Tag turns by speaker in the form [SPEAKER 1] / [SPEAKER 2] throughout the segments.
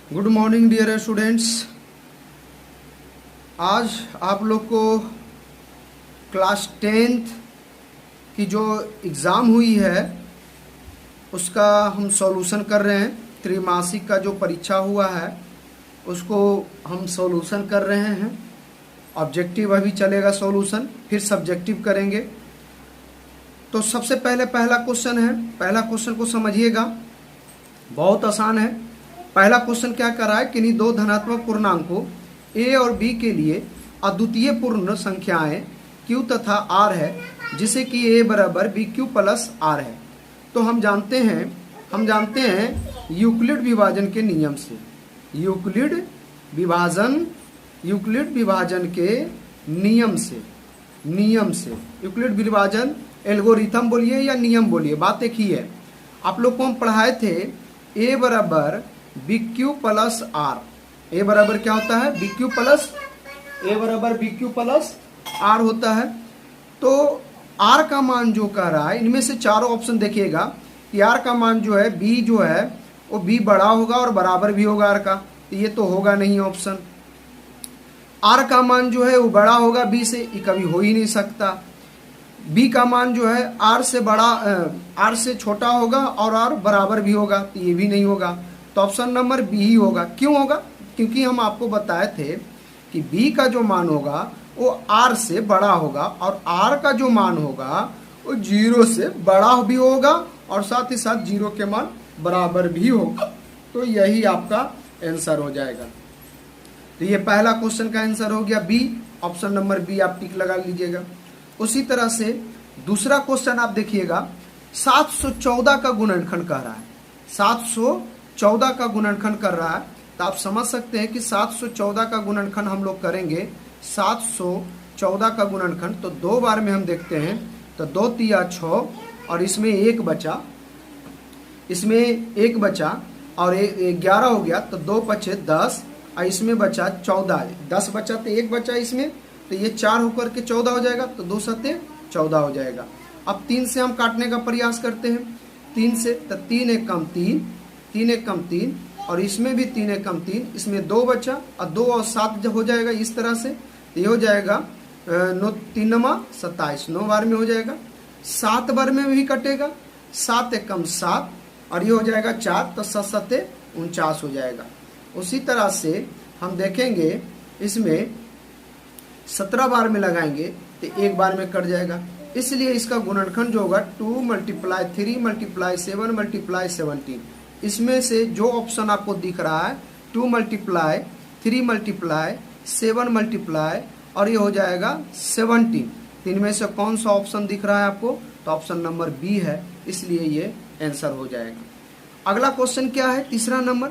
[SPEAKER 1] Good morning dear students. आज आप लोग को क्लास 10th की जो एग्ज़ाम हुई है उसका हम सॉल्यूशन कर रहे हैं। त्रैमासिक का जो परीक्षा हुआ है उसको हम सॉल्यूशन कर रहे हैं। ऑब्जेक्टिव अभी चलेगा सॉल्यूशन, फिर सब्जेक्टिव करेंगे। तो सबसे पहले पहला क्वेश्चन है, पहला क्वेश्चन को समझिएगा, बहुत आसान है। पहला क्वेश्चन क्या कर रहा है, किन्हीं दो धनात्मक पूर्णांकों a और b के लिए अद्वितीय पूर्ण संख्याएं q तथा r है, जिसे कि a बराबर बी क्यू प्लस r है। तो हम जानते हैं यूक्लिड विभाजन के नियम से, यूक्लिड विभाजन के नियम से यूक्लिड विभाजन एल्गोरिथम बोलिए या नियम बोलिए, बात एक ही है। आप लोग को हम पढ़ाए थे a बराबर बी क्यू प्लस आर। ए बराबर क्या होता है, बी क्यू प्लस आर होता है। तो आर का मान जो कह रहा है, इनमें से चारों ऑप्शन देखिएगा कि आर का मान जो है, बी जो है वो बी बड़ा होगा और बराबर भी होगा आर का, तो ये तो होगा नहीं ऑप्शन। आर का मान जो है वो बड़ा होगा बी से, ये कभी हो ही नहीं सकता। बी का मान जो है आर से छोटा होगा और आर बराबर भी होगा, तो ये भी नहीं होगा। तो ऑप्शन नंबर बी ही होगा। क्यों होगा, क्योंकि हम आपको बताए थे कि बी का जो मान होगा वो आर से बड़ा होगा और आर का जो मान होगा वो 0 से बड़ा भी होगा और साथ ही साथ 0 के मान बराबर भी होगा। तो यही आपका आंसर हो जाएगा। तो ये पहला क्वेश्चन का आंसर हो गया बी, ऑप्शन नंबर बी आप टिक लगा लीजिएगा। उसी तरह से दूसरा क्वेश्चन आप देखिएगा, 714 का गुणनखंड कह रहा है, 714 का गुणनखंड कर रहा है। तो आप समझ सकते हैं कि 714 का गुणनखंड हम लोग करेंगे। 714 का गुणनखंड तो दो बार में हम देखते हैं, तो 2 तिया 6 और इसमें एक बचा और 11 हो गया, तो 2 पचे 10 और इसमें बचा 14, 10 बचा तो एक बचा इसमें, तो ये 4 होकर के 14 हो जाएगा, तो 2 सत्ते 14 हो जाएगा। अब 3 से हम काटने का प्रयास करते हैं, 3 से, तो 3 एक कम 3, 3 एक कम 3 और इसमें भी 3 एक कम 3, इसमें 2 बचा और 2 और 7 हो जाएगा इस तरह से, तो ये हो जाएगा 9 3 27, 9 बार में हो जाएगा। 7 बार में भी कटेगा, 7 एक कम 7 और ये हो जाएगा 4, तो 7 सत्ते 49 हो जाएगा। उसी तरह से हम देखेंगे इसमें 17 बार में लगाएंगे तो एक बार में कट जाएगा, इसलिए इसका गुणनखंड जो होगा 2 × 3 × 7 × 17। इसमें से जो ऑप्शन आपको दिख रहा है 2 × 3 × 7 × और ये हो जाएगा 17। तीन में से कौन सा ऑप्शन दिख रहा है आपको, तो ऑप्शन नंबर बी है, इसलिए ये आंसर हो जाएगा। अगला क्वेश्चन क्या है, तीसरा नंबर,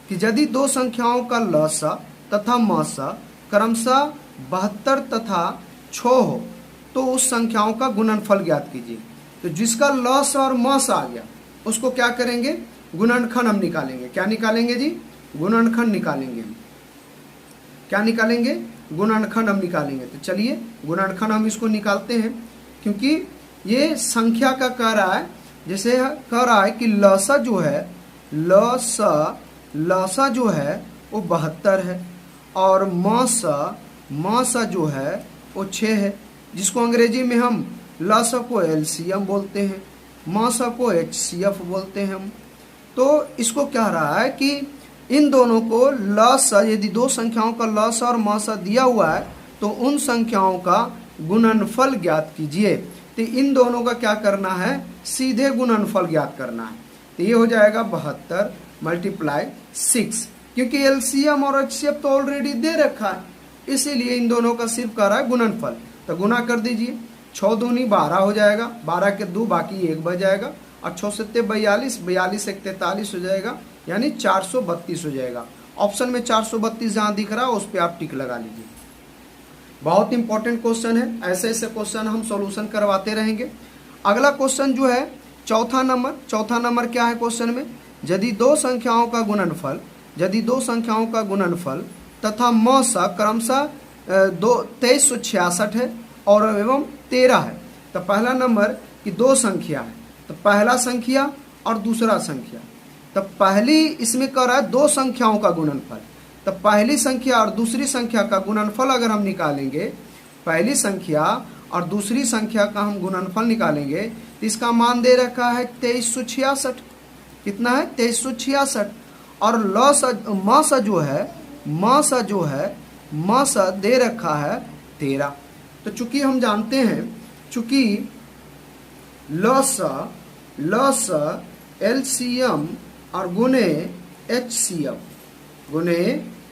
[SPEAKER 1] कि यदि दो संख्याओं का लसा तथा मसा क्रमशः 72 तथा 6 हो तो उस संख्याओं का गुणनफल ज्ञात कीजिए। तो जिसका लस और मस आ गया उसको क्या करेंगे, गुणनखंड हम निकालेंगे। क्या निकालेंगे जी, गुणनखंड निकालेंगे। क्या निकालेंगे, गुणनखंड हम निकालेंगे। तो चलिए गुणनखंड हम इसको निकालते हैं, क्योंकि ये संख्या का कह रहा है, जैसे कह रहा है कि लसा जो है, लसा जो है वो 72 है और मसा जो है वो 6 है, जिसको अंग्रेजी में हम लसा को एलसीएम बोलते हैं, मसा को एचसीएफ बोलते हैं हम। तो इसको कह रहा है कि इन दोनों को लसा, यदि दो संख्याओं का लसा और मसा दिया हुआ है तो उन संख्याओं का गुणनफल ज्ञात कीजिए। तो इन दोनों का क्या करना है, सीधे गुणनफल ज्ञात करना है। तो ये हो जाएगा 72 × 6, क्योंकि एलसीएम और एचसीएफ तो ऑलरेडी दे रखा है, इसीलिए इन दोनों का सिर्फ कर रहा है गुणनफल। तो गुना कर दीजिए, 6 दूनी 12 हो जाएगा, 12 के 2 बाकी 1 बच जाएगा और 6 सत्ते 42, 42 एक 43 हो जाएगा, यानी 432 हो जाएगा। ऑप्शन में 432 जहाँ दिख रहा है उस पर आप टिक लगा लीजिए। बहुत इंपॉर्टेंट क्वेश्चन है, ऐसे ऐसे क्वेश्चन हम सॉल्यूशन करवाते रहेंगे। अगला क्वेश्चन जो है चौथा नंबर क्या है क्वेश्चन में, यदि दो संख्याओं का गुणनफल तथा मसा क्रमशः 2366 है और एवं 13 है। तो पहला नंबर कि दो संख्या है, तो पहला संख्या और दूसरा संख्या, तो पहली इसमें कर रहा है दो संख्याओं का गुणनफल। तो पहली संख्या और दूसरी संख्या का गुणनफल अगर हम निकालेंगे, पहली संख्या और दूसरी संख्या का हम गुणनफल निकालेंगे तो इसका मान दे रखा है 2366। कितना है? 2366। और म सा दे रखा है 13। तो चूंकि हम जानते हैं, चूंकि लस एलसीएम और गुने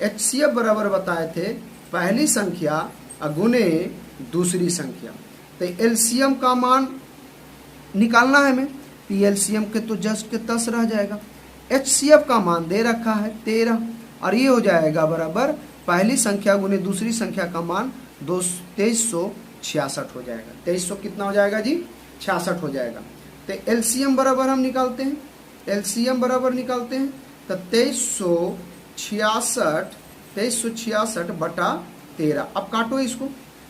[SPEAKER 1] एचसीएफ बराबर बताए थे पहली संख्या और गुने दूसरी संख्या। तो एलसीएम का मान निकालना है हमें, तो एलसीएम के तो जस्ट के 10 रह जाएगा। एचसीएफ का मान दे रखा है 13 और ये हो जाएगा बराबर पहली संख्या गुने दूसरी संख्या का मान 2366 हो जाएगा। 2300 कितना हो जाएगा जी? 66 हो जाएगा। तो एलसीएम बराबर हम निकालते हैं, एलसीएम बराबर निकालते हैं तो 2366 बटा 13। अब काटो इसको,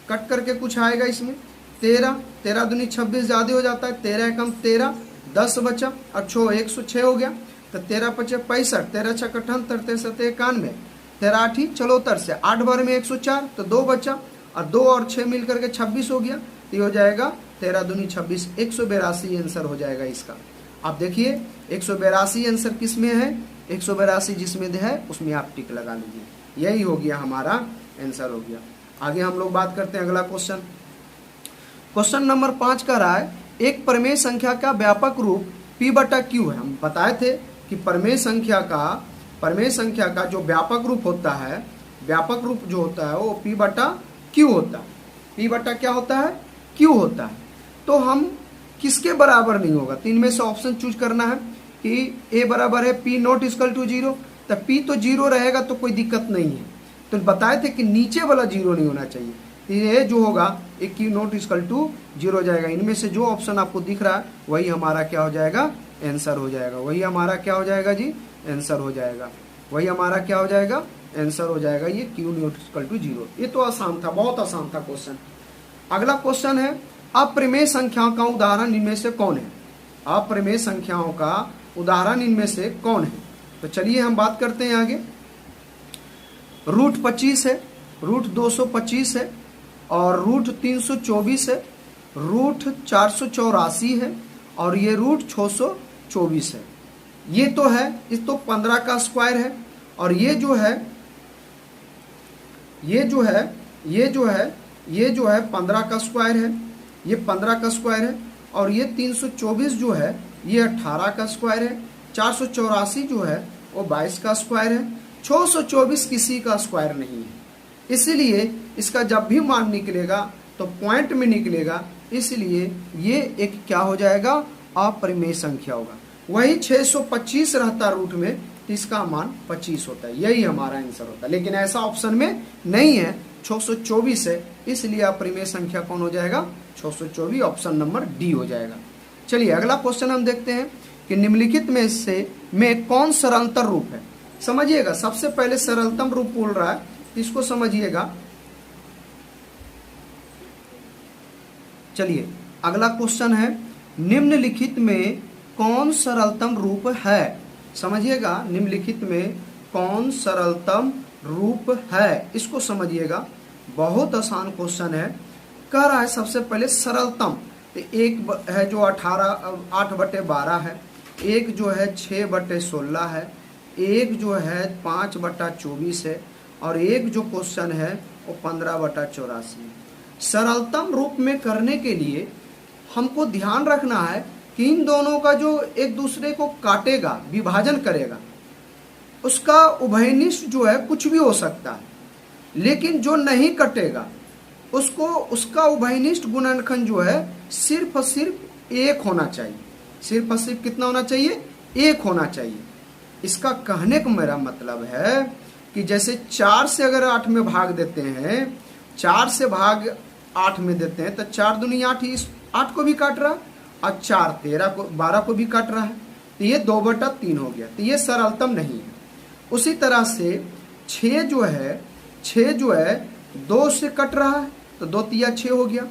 [SPEAKER 1] कट करके कुछ आएगा इसमें 13 दूनी 26 ज्यादा हो जाता है, 13 कम 13, 10 बचा और 106 हो गया। तो 13 पचे 65, 13 छः 78, 13 91, 13 8 74 से 8 बार में 104, तो 2 बचा और 2 और 6 मिल करके 26 हो गया। तो ये हो जाएगा 13 दूनी 26, 182 आंसर हो जाएगा इसका। आप देखिए 182 आंसर किस में है? 182 जिसमें है उसमें आप टिक लगा लीजिए, यही हो गया हमारा आंसर हो गया। आगे हम लोग बात करते हैं अगला क्वेश्चन। क्वेश्चन नंबर 5 का रहा है एक परिमेय संख्या का व्यापक रूप P बटा Q है। हम बताए थे कि परिमेय संख्या का जो व्यापक रूप होता है, व्यापक रूप जो होता है वो P बटा Q होता है। P बटा क्या होता है? Q होता है। तो हम किसके बराबर नहीं होगा? तो इनमें से ऑप्शन चूज करना है कि A बराबर है P नॉट इक्वल टू 0। तो P तो 0 रहेगा तो कोई दिक्कत नहीं है। तो बताए थे कि नीचे वाला 0 नहीं होना चाहिए। तो ये जो होगा एक Q नॉट इक्वल टू 0 हो जाएगा। इनमें से जो ऑप्शन आपको दिख रहा है वही हमारा क्या हो जाएगा? आंसर हो जाएगा। वही हमारा क्या हो जाएगा जी? आंसर हो जाएगा। वही हमारा क्या हो जाएगा? आंसर हो जाएगा ये Q नॉट इक्वल टू 0। ये तो आसान था, बहुत आसान था क्वेश्चन। अगला क्वेश्चन है अप्रमेय संख्याओं का उदाहरण इनमें से कौन है? अप्रमेय संख्याओं का उदाहरण इनमें से कौन है? तो चलिए हम बात करते हैं आगे। रूट 25 है, रूट 225 है और रूट 324 है, रूट 484 है और ये रूट 624 है। ये तो है, इस तो 15 का स्क्वायर है और ये जो है 15 का स्क्वायर है, ये 15 का स्क्वायर है और ये 324 जो है ये 18 का स्क्वायर है, 484 जो है वो 22 का स्क्वायर है, 624 किसी का स्क्वायर नहीं है। इसलिए इसका जब भी मान निकलेगा तो पॉइंट में निकलेगा, इसलिए ये एक क्या हो जाएगा? अप्रमेय संख्या होगा। वही 625 रहता रूट में तो इसका मान 25 होता है, यही हमारा आंसर होता है। लेकिन ऐसा ऑप्शन में नहीं है, 624 है, इसलिए अप्रमेय संख्या कौन हो जाएगा? 624, ऑप्शन नंबर डी हो जाएगा। चलिए अगला क्वेश्चन हम देखते हैं कि निम्नलिखित में कौन सरलतम रूप है? समझिएगा, सबसे पहले सरलतम रूप बोल रहा है, इसको समझिएगा। चलिए अगला क्वेश्चन है निम्नलिखित में कौन सरलतम रूप है? समझिएगा, निम्नलिखित में कौन सरलतम रूप है, इसको समझिएगा। बहुत आसान क्वेश्चन है। कह रहा है सबसे पहले सरलतम, तो एक है जो 8/12 है, एक जो है 6/16 है, एक जो है 5/24 है और एक जो क्वेश्चन है वो 15/84 है। सरलतम रूप में करने के लिए हमको ध्यान रखना है कि इन दोनों का जो एक दूसरे को काटेगा, विभाजन करेगा, उसका उभयनिष्ठ जो है कुछ भी हो सकता है, लेकिन जो नहीं कटेगा उसका उभयनिष्ठ गुणनखंड जो है सिर्फ और सिर्फ 1 होना चाहिए। सिर्फ और सिर्फ कितना होना चाहिए? 1 होना चाहिए। इसका कहने का मेरा मतलब है कि जैसे 4 से अगर 8 में भाग देते हैं, 4 से भाग 8 में देते हैं तो 4 दूनी 8, इस 8 को भी काट रहा है और 4 12 को भी काट रहा है, तो ये 2/3 हो गया। तो ये सरलतम नहीं है। उसी तरह से 6 जो है 2 से कट रहा है तो 2 तिया 6 हो गया।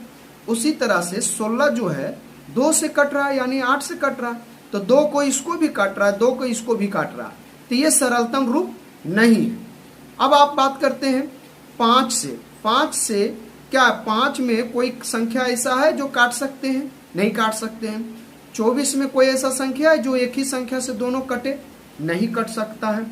[SPEAKER 1] उसी तरह से 16 जो है 2 से कट रहा है यानी 8 से कट रहा है, तो 2 को इसको भी काट रहा है, 2 को इसको भी काट रहा है, तो ये सरलतम रूप नहीं है। अब आप बात करते हैं 5 से। 5 से क्या 5 में कोई संख्या ऐसा है जो काट सकते हैं? नहीं काट सकते हैं। 24 में कोई ऐसा संख्या है जो एक ही संख्या से दोनों कटे? नहीं कट सकता है।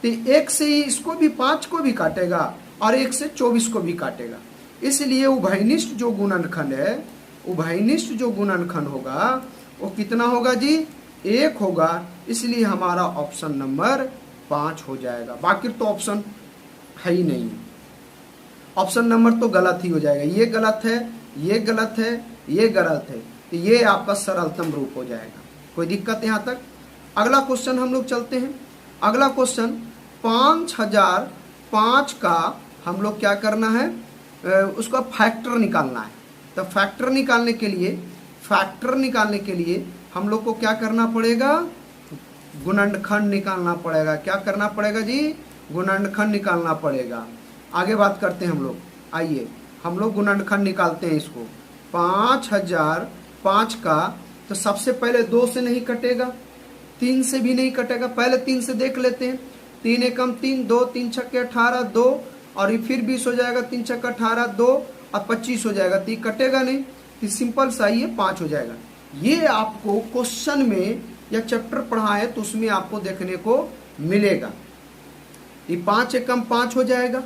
[SPEAKER 1] तो 1 से ही इसको भी 5 को भी काटेगा और 1 से 24 को भी काटेगा। इसलिए उभयनिष्ठ जो गुणनखंड है, उभयनिष्ठ जो गुणनखंड होगा वो कितना होगा जी? 1 होगा। इसलिए हमारा ऑप्शन नंबर 5 हो जाएगा। बाकी तो ऑप्शन है ही नहीं, ऑप्शन नंबर तो गलत ही हो जाएगा। ये गलत है, ये गलत है, ये गलत है, तो ये आपका सरलतम रूप हो जाएगा। कोई दिक्कत यहाँ तक? अगला क्वेश्चन हम लोग चलते हैं। अगला क्वेश्चन 5005 का हम लोग क्या करना है, उसका फैक्टर निकालना है। तो फैक्टर निकालने के लिए हम लोग को क्या करना पड़ेगा? गुणनखंड निकालना पड़ेगा। क्या करना पड़ेगा जी? गुणनखंड निकालना पड़ेगा। आगे बात करते हैं हम लोग। आइए हम लोग गुणनखंड निकालते हैं इसको। 5005 का तो सबसे पहले 2 से नहीं कटेगा, 3 से भी नहीं कटेगा। पहले 3 से देख लेते हैं। 3 एकम 3, 2 3 छक्के 18, 2 और ये फिर 20 हो जाएगा, 3 छक्के 18, 2 और 25 हो जाएगा। तो ये कटेगा नहीं, तो सिंपल सा ये 5 हो जाएगा। ये आपको क्वेश्चन में या चैप्टर पढ़ाए तो उसमें आपको देखने को मिलेगा। ये 5 एकम 5 हो जाएगा,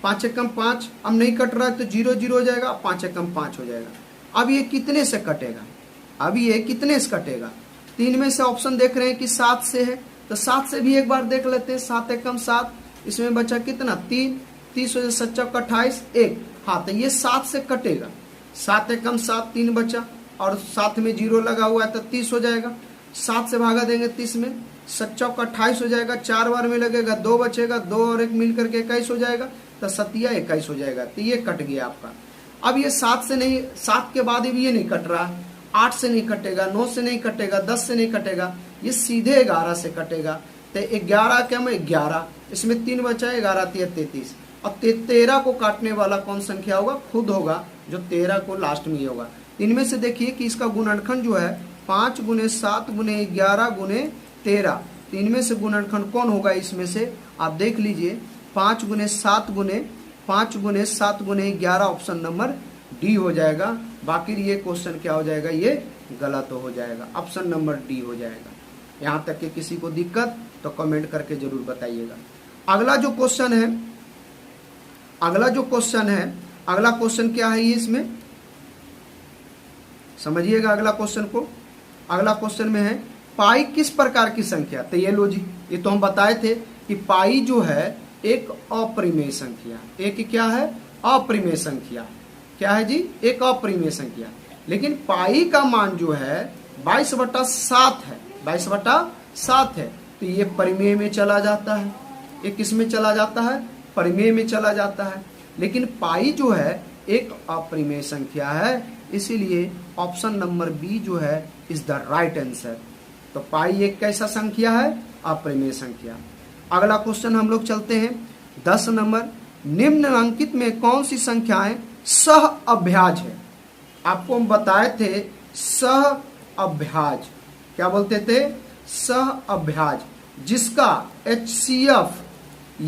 [SPEAKER 1] 5 एकम 5। अब नहीं कट रहा है तो 0 0 हो जाएगा, 5 एकम 5 हो जाएगा। अब ये कितने से कटेगा? अब ये कितने से कटेगा? 3 में से ऑप्शन देख रहे हैं कि 7 से है, तो 7 से भी एक बार देख लेते हैं। 7 एकम 7, इसमें बचा कितना? 3, 30 हो जाए, 7 28, 1। हाँ, तो ये 7 से कटेगा। 7 एकम 7, 3 बचा और साथ में 0 लगा हुआ है तो 30 हो जाएगा। 7 से भागा देंगे 30 में, 7 28 हो जाएगा। 4 बार में लगेगा, 2 बचेगा, 2 और 1 मिल करके 21 हो जाएगा, तो 7 21 हो जाएगा। तो ये कट गया आपका। अब ये 7 से नहीं, 7 के बाद भी ये नहीं कट रहा, 8 से नहीं कटेगा, 9 से नहीं कटेगा, 10 से नहीं कटेगा, ये सीधे 11 से कटेगा। तो 11 क्या में 11, इसमें 3 बचा, 11 3 33। और 13 को काटने वाला कौन संख्या होगा? खुद होगा, जो 13 को लास्ट में ही होगा। इनमें से देखिए कि इसका गुणनखंड जो है 5 गुने 7 गुने 11 गुने 13। तो इनमें से गुणनखंड कौन होगा? इसमें से आप देख लीजिए, 5 गुने 7 गुने 11 ऑप्शन नंबर डी हो जाएगा। बाकी ये क्वेश्चन क्या हो जाएगा? ये गलत हो जाएगा, ऑप्शन नंबर डी हो जाएगा। यहाँ तक कि किसी को दिक्कत तो कमेंट करके जरूर बताइएगा। अगला जो क्वेश्चन है, अगला क्वेश्चन क्या है? ये इसमें समझिएगा अगला क्वेश्चन को। अगला क्वेश्चन में है पाई किस प्रकार की संख्या? तो ये लो जी, ये तो हम बताए थे कि पाई जो है एक अपरिमेय संख्या। एक क्या है? अपरिमेय संख्या। क्या है जी? एक अपरिमेय संख्या। लेकिन पाई का मान जो है 22/7 है, 22/7 है। तो ये परिमेय में चला जाता है। ये किस में चला जाता है? परिमेय में चला जाता है। लेकिन पाई जो है एक अपरिमेय संख्या है, इसीलिए ऑप्शन नंबर बी जो है इज द राइट आंसर। तो पाई एक कैसा संख्या है? अपरिमेय संख्या। अगला क्वेश्चन हम लोग चलते हैं 10 नंबर। निम्नलिखित में कौन सी संख्याएं सह अभ्याज है? आपको हम बताए थे सह अभ्याज। क्या बोलते थे? सह अभ्याज, जिसका HCF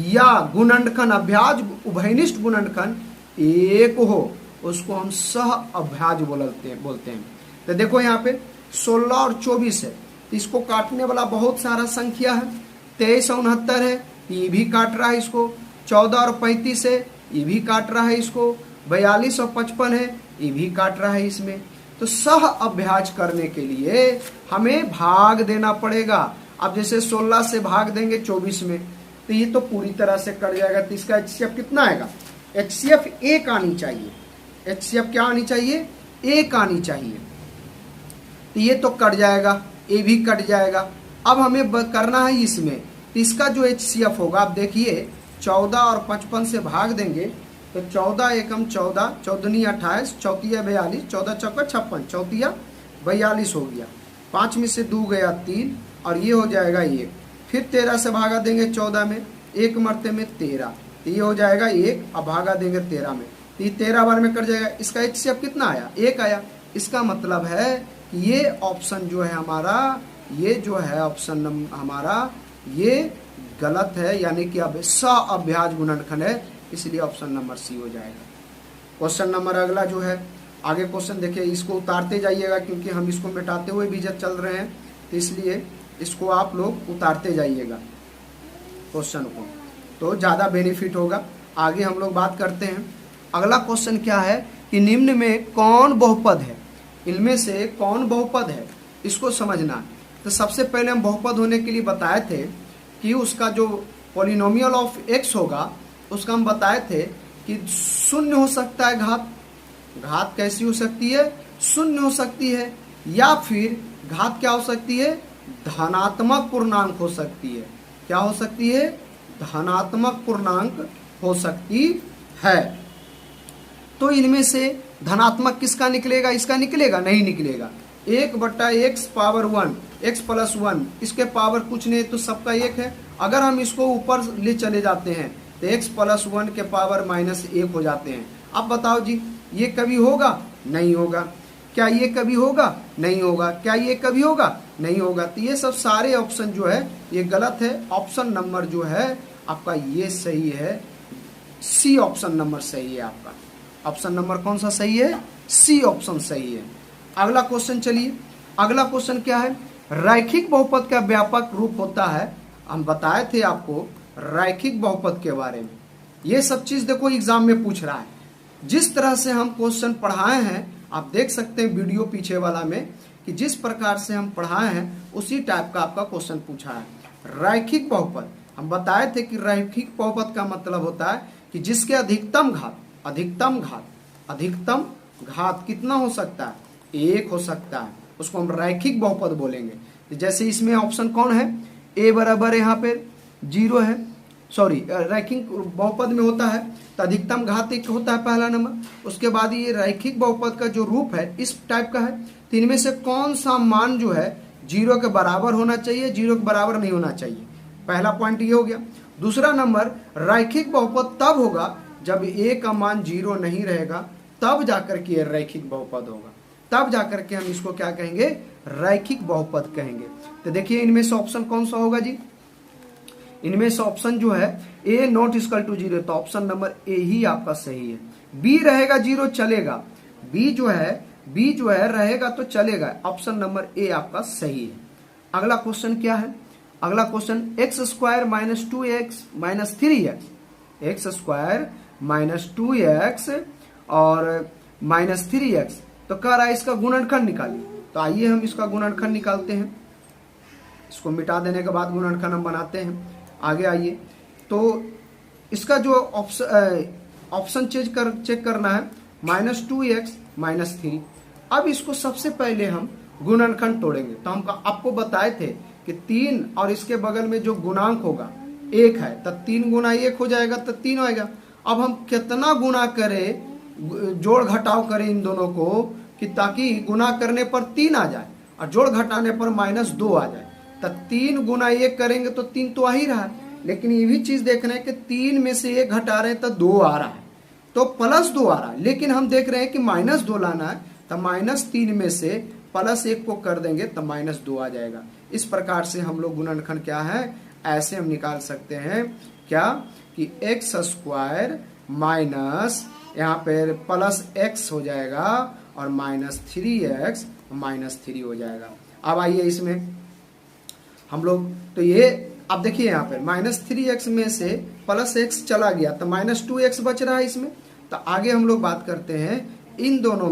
[SPEAKER 1] या गुणनखंड अभ्याज उभयनिष्ठ गुणनखंड एक हो, उसको हम सह अभ्याज बोलते हैं। तो देखो यहाँ पे 16 और 24 है, इसको काटने वाला बहुत सारा संख्या है। 23 और 69 है, ये भी काट रहा है इसको। 14 और 35 है, ये भी काट रहा है इसको। 42 और 55 है, ये भी काट रहा है इसमें। तो सह अभ्याज करने के लिए हमें भाग देना पड़ेगा। अब जैसे 16 से भाग देंगे 24 में, तो ये तो पूरी तरह से कट जाएगा। तो इसका HCF कितना आएगा? HCF 1 आनी चाहिए। HCF क्या आनी चाहिए? 1 आनी चाहिए। तो ये तो कट जाएगा, ये भी कट जाएगा। अब हमें करना है इसमें, तो इसका जो HCF होगा, आप देखिए 14 और 55 से भाग देंगे तो 14 एकम 14, 14 28, 34 42, 14 चौका 56, 34 42 हो गया। 5 में से 2 गया 3 और ये हो जाएगा 1। फिर 13 से भागा देंगे 14 में, 1 मरते में 13, तो ये हो जाएगा 1। अब भागा देंगे 13 में, तो ये 13 बार में कट जाएगा। इसका HCF कितना आया? 1 आया। इसका मतलब है कि ये ऑप्शन जो है हमारा ये जो है ऑप्शन नंबर हमारा ये गलत है, यानी कि अब अभ्याज गुणनखंड है, इसलिए ऑप्शन नंबर सी हो जाएगा। क्वेश्चन नंबर अगला जो है, आगे क्वेश्चन देखिए, इसको उतारते जाइएगा क्योंकि हम इसको मिटाते हुए भी जब चल रहे हैं, तो इसलिए इसको आप लोग उतारते जाइएगा क्वेश्चन को, तो ज़्यादा बेनिफिट होगा। आगे हम लोग बात करते हैं। अगला क्वेश्चन क्या है कि निम्न में कौन बहुपद है, इनमें से कौन बहुपद है, इसको समझना है। तो सबसे पहले हम बहुपद होने के लिए बताए थे कि उसका जो पॉलिनोमियल ऑफ एक्स होगा उसका हम बताए थे कि शून्य हो सकता है घात कैसी हो सकती है, शून्य हो सकती है, या फिर घात क्या हो सकती है, धनात्मक पूर्णांक हो सकती है। क्या हो सकती है, धनात्मक पूर्णांक हो सकती है। तो इनमें से धनात्मक किसका निकलेगा, इसका निकलेगा, नहीं निकलेगा। 1/x पावर 1, x प्लस 1, इसके पावर कुछ नहीं तो सबका 1 है। अगर हम इसको ऊपर ले चले जाते हैं तो x प्लस 1 के पावर -1 हो जाते हैं। अब बताओ जी, ये कभी होगा, नहीं होगा। क्या ये कभी होगा, नहीं होगा। क्या ये कभी होगा, नहीं होगा। तो ये सब सारे ऑप्शन जो है ये गलत है। ऑप्शन नंबर जो है आपका ये सही है, सी ऑप्शन नंबर सही है आपका। ऑप्शन नंबर कौन सा सही है, सी ऑप्शन सही है। अगला क्वेश्चन चलिए, अगला क्वेश्चन क्या है, रैखिक बहुपद का व्यापक रूप होता है। हम बताए थे आपको रैखिक बहुपद के बारे में। ये सब चीज देखो एग्जाम में पूछ रहा है। जिस तरह से हम क्वेश्चन पढ़ाए हैं आप देख सकते हैं वीडियो पीछे वाला में कि जिस प्रकार से हम पढ़ाए हैं उसी टाइप का आपका क्वेश्चन पूछा है। रैखिक बहुपद हम बताए थे कि रैखिक बहुपद का मतलब होता है कि जिसके अधिकतम घात कितना हो सकता है, 1 हो सकता है, उसको हम रैखिक बहुपद बोलेंगे। तो जैसे इसमें ऑप्शन कौन है, a बराबर यहाँ पे 0 है, सॉरी रैखिक बहुपद में होता है तो अधिकतम घात 1 होता है पहला नंबर। उसके बाद ये रैखिक बहुपद का जो रूप है इस टाइप का है। तो इनमें से कौन सा मान जो है 0 के बराबर होना चाहिए, 0 के बराबर नहीं होना चाहिए। पहला पॉइंट ये हो गया। दूसरा नंबर, रैखिक बहुपद तब होगा जब a का मान 0 नहीं रहेगा, तब जाकर के ये रैखिक बहुपद होगा, तब जाकर के हम इसको क्या कहेंगे, रैखिक बहुपद कहेंगे। तो देखिए इनमें से ऑप्शन कौन सा होगा जी, इनमें से ऑप्शन जो है a नॉट इक्वल टू 0, तो ऑप्शन नंबर ए ही आपका सही है। b रहेगा 0 चलेगा, b जो है रहेगा तो चलेगा, ऑप्शन नंबर ए आपका सही है। अगला क्वेश्चन क्या है, अगला question x² - 2x - 3x, x² - 2x और -3x, तो कह रहा है इसका गुणनखंड निकालिए। तो आइए हम इसका गुणनखंड निकालते हैं। इसको मिटा देने के बाद गुणनखंड हम बनाते हैं। आगे आइए, तो इसका जो ऑप्शन चेक करना है, -2x - 3। अब इसको सबसे पहले हम गुणनखंड तोड़ेंगे। तो हम आपको बताए थे कि 3 और इसके बगल में जो गुणांक होगा 1 है, तो 3 गुना 1 हो जाएगा तो 3 आएगा। अब हम कितना गुना करें, जोड़ घटाव करें इन दोनों को कि ताकि गुना करने पर 3 आ जाए और जोड़ घटाने पर -2 आ जाए। तो 3 गुना 1 करेंगे तो 3 तो आ ही रहा है, लेकिन ये भी चीज देखना है कि 3 में से 1 घटा रहे हैं तो 2 आ रहा है, तो +2 आ रहा है। लेकिन हम देख रहे हैं कि -2 लाना है, तो -3 में से +1 को कर देंगे तो -2 आ जाएगा। इस प्रकार से हम लोग गुणनखंड क्या है, ऐसे हम निकाल सकते हैं क्या कि x² माइनस यहाँ पे +x हो जाएगा और -3x -3 हो जाएगा। अब आइए इसमें हम लोग, तो ये अब देखिए यहाँ पे -3x में से +x चला गया तो -2x बच रहा है इसमें। तो आगे हम लोग बात करते हैं इन दोनों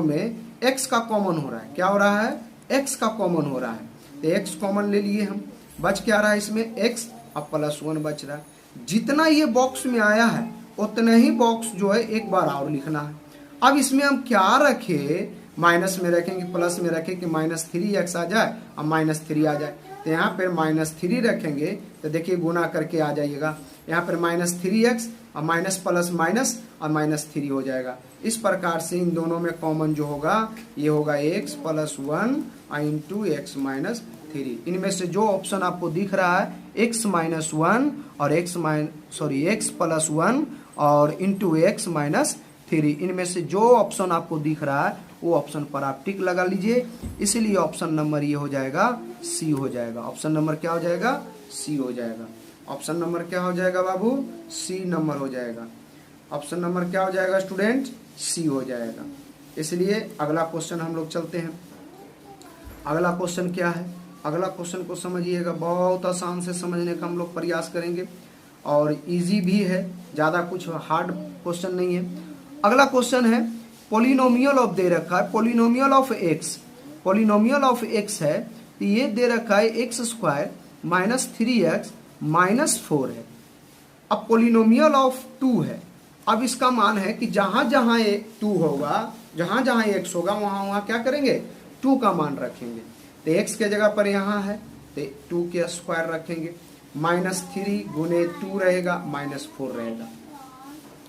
[SPEAKER 1] में x का कॉमन हो रहा है। क्या हो रहा है, x का कॉमन हो रहा है। तो x कॉमन ले लिए हम, बच क्या रहा है इसमें x, अब +1 बच रहा है। जितना ये बॉक्स में आया है उतना ही बॉक्स जो है एक बार और लिखना है। अब इसमें हम क्या रखे, माइनस में रखेंगे, प्लस में रखें कि -3x आ जाए और -3 आ जाए। तो यहाँ पर -3 रखेंगे तो देखिए गुना करके आ जाइएगा, यहाँ पर -3x और माइनस प्लस माइनस और -3 हो जाएगा। इस प्रकार से इन दोनों में कॉमन जो होगा ये होगा x + 1 इंटू x - 3। इनमें से जो ऑप्शन आपको दिख रहा है x - 1 और x + 1 और इंटू x - 3, इनमें से जो ऑप्शन आपको दिख रहा है वो ऑप्शन पर आप टिक लगा लीजिए। इसीलिए ऑप्शन नंबर ये हो जाएगा सी हो जाएगा। ऑप्शन नंबर क्या हो जाएगा? सी हो जाएगा। ऑप्शन नंबर क्या हो जाएगा बाबू? सी नंबर हो जाएगा। ऑप्शन नंबर क्या हो जाएगा स्टूडेंट? सी हो जाएगा। इसलिए अगला क्वेश्चन हम लोग चलते हैं। अगला क्वेश्चन क्या है? अगला क्वेश्चन को समझिएगा, बहुत आसान से समझने का हम लोग प्रयास करेंगे और इजी भी है, ज़्यादा कुछ हार्ड क्वेश्चन नहीं है। अगला क्वेश्चन है पोलिनोमियल ऑफ दे रखा है, polynomial of x. Polynomial of x है तो ये दे रखा है x square minus 3x minus 4 है। अब पोलिनोमियल ऑफ 2 है। अब इसका मान है कि जहां जहां ये 2 होगा, जहां जहां एक्स होगा वहां वहां क्या करेंगे? 2 का मान रखेंगे। तो एक्स के जगह पर यहाँ है तो 2 के स्क्वायर रखेंगे, माइनस 3 गुने 2 रहेगा, माइनस 4 रहेगा।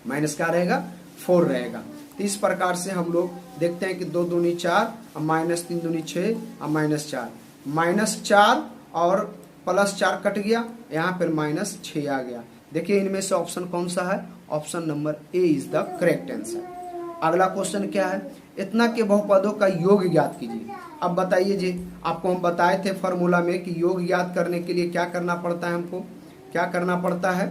[SPEAKER 1] माइनस क्या रहेगा? 4 रहेगा। तो इस प्रकार से हम लोग देखते हैं कि 2 दूनी 4, माइनस 3 दूनी 6, माइनस 4, माइनस 4 और प्लस 4 कट गया, यहाँ पर माइनस 6 आ गया। देखिए इनमें से ऑप्शन कौन सा है? Option number A is the correct answer. अगला क्वेश्चन क्या है? इतना के बहुपदों का योग ज्ञात कीजिए। अब बताइए जी, आपको हम बताए थे फॉर्मूला में कि योग ज्ञात करने के लिए क्या करना पड़ता है, हमको क्या करना पड़ता है,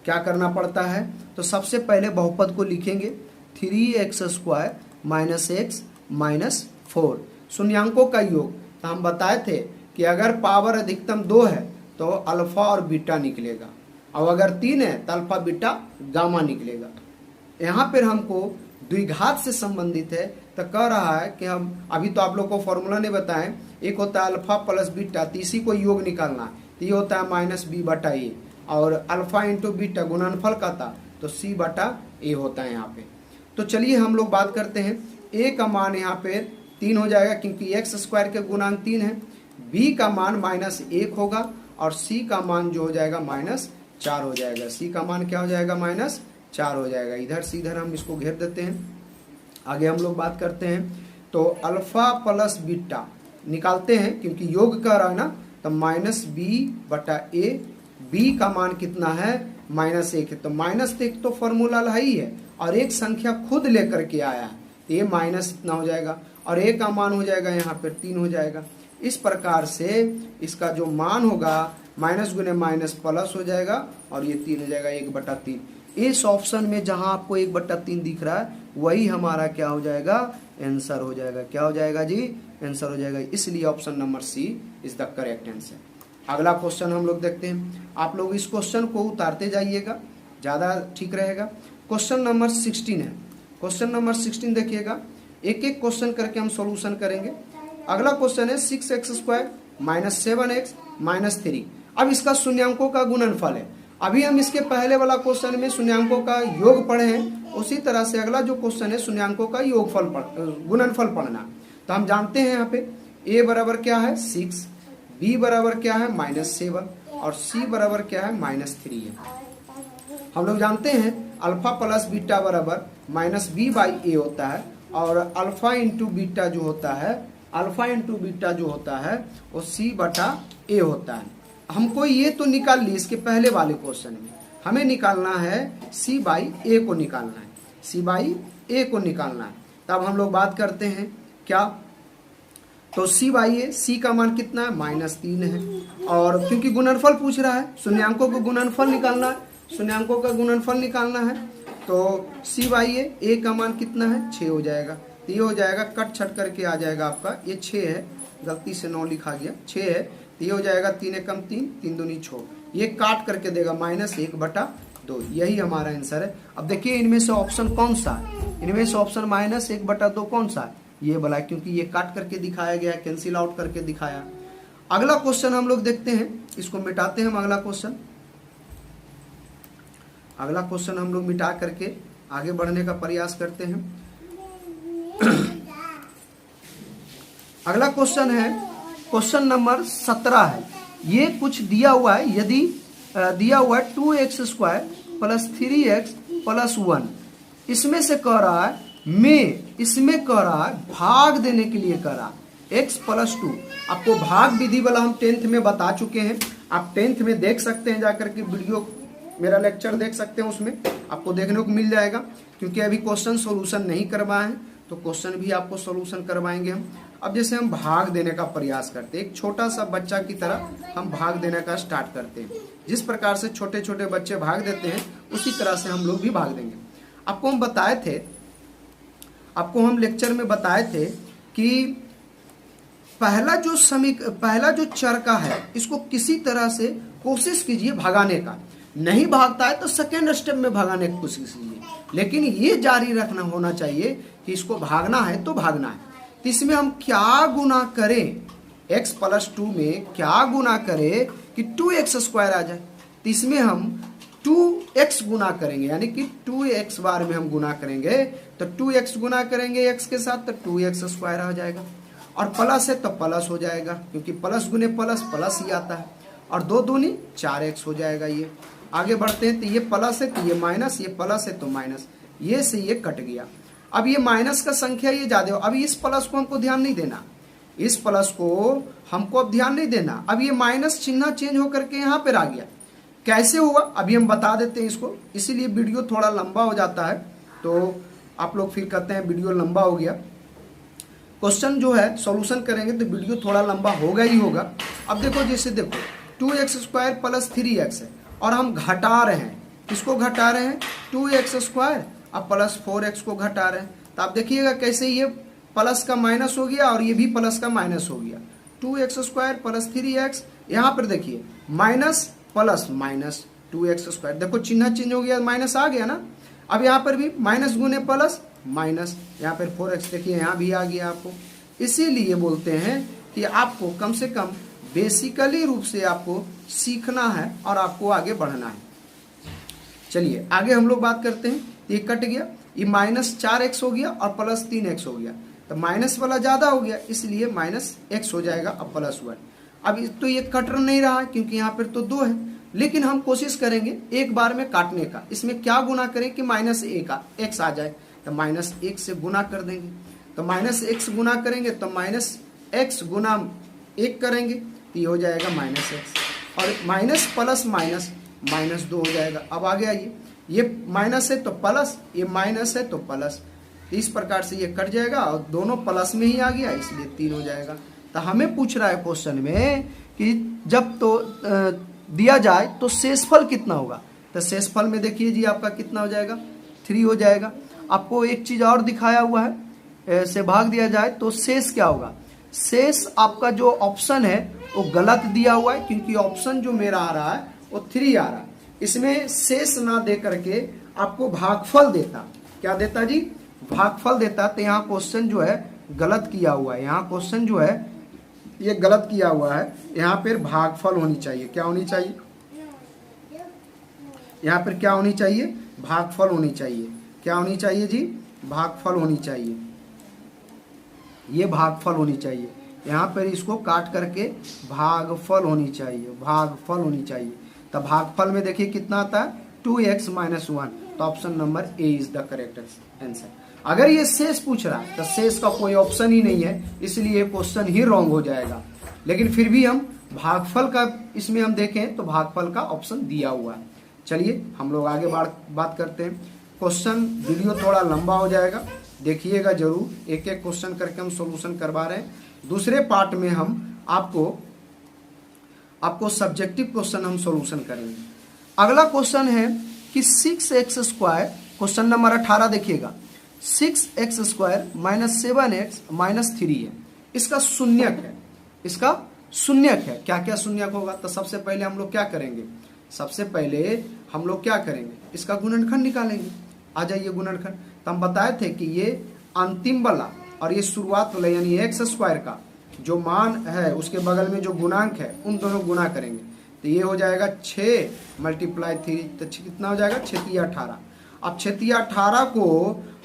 [SPEAKER 1] क्या करना पड़ता है? तो सबसे पहले बहुपद को लिखेंगे 3x square minus x minus 4, शून्यांकों का योग। तो हम बताए थे कि अगर पावर अधिकतम 2 है तो अल्फा और बीटा निकलेगा, और अगर 3 है तो अल्फा बीटा गामा निकलेगा। यहाँ पर हमको द्विघात से संबंधित है, तो कह रहा है कि हम अभी तो आप लोग को फॉर्मूला नहीं बताएं, एक होता है अल्फा प्लस बीटा, तो इसी को योग निकालना है। तो ये होता है माइनस बी बटा ए, और अल्फा इंटू बीटा गुणनफल का था तो सी बटा ए होता है यहाँ पे। तो चलिए हम लोग बात करते हैं। ए का मान यहाँ पे 3 हो जाएगा क्योंकि एक्स स्क्वायर के गुणांक 3 है। बी का मान माइनस 1 होगा और सी का मान जो हो जाएगा माइनस 4 हो जाएगा। सी का मान क्या हो जाएगा? माइनस 4 हो जाएगा। इधर से इधर हम इसको घेर देते हैं। आगे हम लोग बात करते हैं। तो अल्फा प्लस बीटा निकालते हैं क्योंकि योग कर रहा है ना, तो माइनस बी बटा ए। बी का मान कितना है? माइनस 1 है। तो माइनस 1 तो फॉर्मूला ही है और एक संख्या खुद लेकर के आया है, तो ये माइनस इतना हो जाएगा और ए का मान हो जाएगा यहाँ पर 3 हो जाएगा। इस प्रकार से इसका जो मान होगा माइनस गुने माइनस प्लस हो जाएगा और ये 3 हो जाएगा 1/3। इस ऑप्शन में जहां आपको 1/3 दिख रहा है वही हमारा क्या हो जाएगा? आंसर हो जाएगा। क्या हो जाएगा जी? आंसर हो जाएगा। इसलिए option number C is the correct answer. अगला क्वेश्चन हम लोग देखते हैं। आप लोग इस क्वेश्चन को उतारते जाइएगा, ज़्यादा ठीक रहेगा। क्वेश्चन नंबर 16 है। क्वेश्चन नंबर 16 देखिएगा, एक एक क्वेश्चन करके हम सॉल्यूशन करेंगे। अगला क्वेश्चन है 6x square minus 7x minus 3। अब इसका शून्यांकों का गुणनफल है। अभी हम इसके पहले वाला क्वेश्चन में शून्यांकों का योग पढ़े हैं, उसी तरह से अगला जो क्वेश्चन है शून्यांकों का योगफल गुणनफल पढ़ना। तो हम जानते हैं यहाँ पे a बराबर क्या है? 6, b बराबर क्या है? -7 और c बराबर क्या है? -3 है। हम लोग जानते हैं अल्फा प्लस बीटा बराबर माइनस बी बाई ए होता है और अल्फा इंटू बीटा जो होता है, अल्फा इंटू बीटा जो होता है वो c बटा ए होता है। हमको ये तो निकाल ली इसके पहले वाले क्वेश्चन में, हमें निकालना है c बाई ए को निकालना है, c बाई ए को निकालना है। तब हम लोग बात करते हैं क्या, तो c बाई ए, c का मान कितना है? -3 है। और क्योंकि गुणनफल पूछ रहा है, शून्यांकों को गुणनफल निकालना है, शून्यांकों का गुणनफल निकालना है, तो c बाई ए का मान कितना है? 6 हो जाएगा। तो ये हो जाएगा, कट छट करके आ जाएगा आपका, ये 6 है, गलती से 9 लिखा गया, 6 है। तो ये हो जाएगा 3 एकम 3, 3 दूनी 6, ये काट करके देगा -1/2। यही हमारा आंसर है। अब देखिए इनमें से ऑप्शन कौन सा है? इनमें से ऑप्शन -1/2 कौन सा है? ये वाला, क्योंकि ये काट करके दिखाया गया है, कैंसिल आउट करके दिखाया। अगला क्वेश्चन हम लोग देखते हैं, इसको मिटाते हैं हम। अगला क्वेश्चन हम लोग मिटा करके आगे बढ़ने का प्रयास करते हैं। अगला क्वेश्चन है क्वेश्चन नंबर 17 है। ये कुछ दिया हुआ है, यदि दिया हुआ है 2x square plus 3x plus 1, इसमें से कह रहा है इसमें कह रहा है भाग देने के लिए कह रहा x प्लस 2। आपको भाग विधि वाला हम 10th में बता चुके हैं, आप 10th में देख सकते हैं, जाकर के वीडियो मेरा लेक्चर देख सकते हैं, उसमें आपको देखने को मिल जाएगा। क्योंकि अभी क्वेश्चन सॉल्यूशन नहीं करवाए हैं तो क्वेश्चन भी आपको सॉल्यूशन करवाएंगे हम। अब जैसे हम भाग देने का प्रयास करते हैं, एक छोटा सा बच्चा की तरह हम भाग देने का स्टार्ट करते हैं। जिस प्रकार से छोटे छोटे बच्चे भाग देते हैं उसी तरह से हम लोग भी भाग देंगे। आपको हम लेक्चर में बताए थे कि पहला जो चर का है इसको किसी तरह से कोशिश कीजिए भगाने का। नहीं भागता है तो सेकेंड स्टेप में भगाने की कोशिश कीजिए, लेकिन ये जारी रखना होना चाहिए कि इसको भागना है तो भागना है। तो इसमें हम क्या गुना करें, x + 2 में क्या गुना करें कि 2x स्क्वायर आ जाए। तो इसमें हम 2x गुना करेंगे, यानी कि 2x बार में हम गुना करेंगे तो 2x गुना करेंगे x के साथ तो 2x स्क्वायर आ जाएगा, और प्लस है तो प्लस हो जाएगा, क्योंकि प्लस गुने प्लस प्लस ही आता है, और 2 दूनी 4x हो जाएगा। ये आगे बढ़ते हैं तो ये प्लस है तो ये माइनस, ये प्लस है तो माइनस, ये से ये कट गया। अब ये माइनस का संख्या ये ज्यादा हो, अब इस प्लस को हमको ध्यान नहीं देना, इस प्लस को हमको अब ध्यान नहीं देना। अब ये माइनस चिन्ह चेंज होकर के यहाँ पर आ गया, कैसे हुआ अभी हम बता देते हैं इसको, इसीलिए वीडियो थोड़ा लंबा हो जाता है, तो आप लोग फिर कहते हैं वीडियो लंबा हो गया। क्वेश्चन जो है सॉल्यूशन करेंगे तो वीडियो थोड़ा लंबा होगा ही होगा। अब देखो, जैसे देखो 2x स्क्वायर + 3x है, और हम घटा रहे हैं, किसको घटा रहे हैं, 2x स्क्वायर, अब +4x को घटा रहे हैं। तो आप देखिएगा कैसे ये प्लस का माइनस हो गया और ये भी प्लस का माइनस हो गया। 2x स्क्वायर + 3x, यहाँ पर देखिए minus plus minus 2x square, देखो चिन्ह चेंज हो गया, माइनस आ गया ना। अब यहाँ पर भी माइनस गुने प्लस माइनस, यहाँ पर 4x देखिए यहाँ भी आ गया आपको। इसीलिए बोलते हैं कि आपको कम से कम बेसिकली रूप से आपको सीखना है और आपको आगे बढ़ना है। चलिए आगे हम लोग बात करते हैं। ये कट गया, ये -4x हो गया और +3x हो गया, तो माइनस वाला ज्यादा हो गया इसलिए -x हो जाएगा और +1। अब तो ये कट नहीं रहा है क्योंकि यहाँ पर तो 2 है, लेकिन हम कोशिश करेंगे एक बार में काटने का। इसमें क्या गुना करें कि -1x आ जाए, तो -1 से गुना कर देंगे, तो -x गुना करेंगे तो -x गुना 1 करेंगे तो ये हो जाएगा -x, और माइनस प्लस माइनस -2 हो जाएगा। अब आगे आइए, ये माइनस है तो प्लस, ये माइनस है तो प्लस, इस प्रकार से ये कट जाएगा और दोनों प्लस में ही आ गया इसलिए 3 हो जाएगा। तो हमें पूछ रहा है क्वेश्चन में कि जब तो दिया जाए तो शेषफल कितना होगा, तो शेषफल में देखिए जी आपका कितना हो जाएगा, 3 हो जाएगा। आपको एक चीज और दिखाया हुआ है, से भाग दिया जाए तो शेष क्या होगा। शेष आपका जो ऑप्शन है वो गलत दिया हुआ है, क्योंकि ऑप्शन जो मेरा आ रहा है वो 3 आ रहा है। इसमें शेष ना दे करके आपको भागफल देता, क्या देता जी, भागफल देता। तो यहाँ क्वेश्चन जो है गलत किया हुआ है, यहाँ क्वेश्चन जो है ये गलत किया हुआ है। यहाँ पर भागफल होनी चाहिए, क्या होनी चाहिए, यहाँ पर क्या होनी चाहिए, भागफल होनी चाहिए। क्या होनी चाहिए जी, भागफल होनी चाहिए, ये भागफल होनी चाहिए। यहाँ पर इसको काट करके भागफल होनी चाहिए, भागफल होनी चाहिए। तो भागफल में देखिए कितना आता है, 2x - 1, तो option number A is the correct answer. अगर ये शेष पूछ रहा है तो शेष का कोई ऑप्शन ही नहीं है, इसलिए क्वेश्चन ही रॉन्ग हो जाएगा। लेकिन फिर भी हम भागफल का इसमें हम देखें तो भागफल का ऑप्शन दिया हुआ है। चलिए हम लोग आगे बात करते हैं। क्वेश्चन वीडियो थोड़ा लंबा हो जाएगा, देखिएगा जरूर, एक एक क्वेश्चन करके हम सॉल्यूशन करवा रहे हैं। दूसरे पार्ट में हम आपको सब्जेक्टिव क्वेश्चन हम सॉल्यूशन करेंगे। अगला क्वेश्चन है कि 6x स्क्वायर, क्वेश्चन नंबर 18 देखिएगा, 6x स्क्वायर -7x -3 है, इसका शून्यक है, इसका शून्यक है। क्या क्या शून्यक होगा, तो सबसे पहले हम लोग क्या करेंगे, सबसे पहले हम लोग क्या करेंगे, इसका गुणनखंड निकालेंगे। आ जाइए गुणनखंड। तो हम बताए थे कि ये अंतिम वाला और ये शुरुआत वाला यानी x स्क्वायर का जो मान है उसके बगल में जो गुणांक है उन दोनों गुना करेंगे, तो ये हो जाएगा 6 × 3, तो कितना हो जाएगा, 6 × 18। अब 6 × 18 को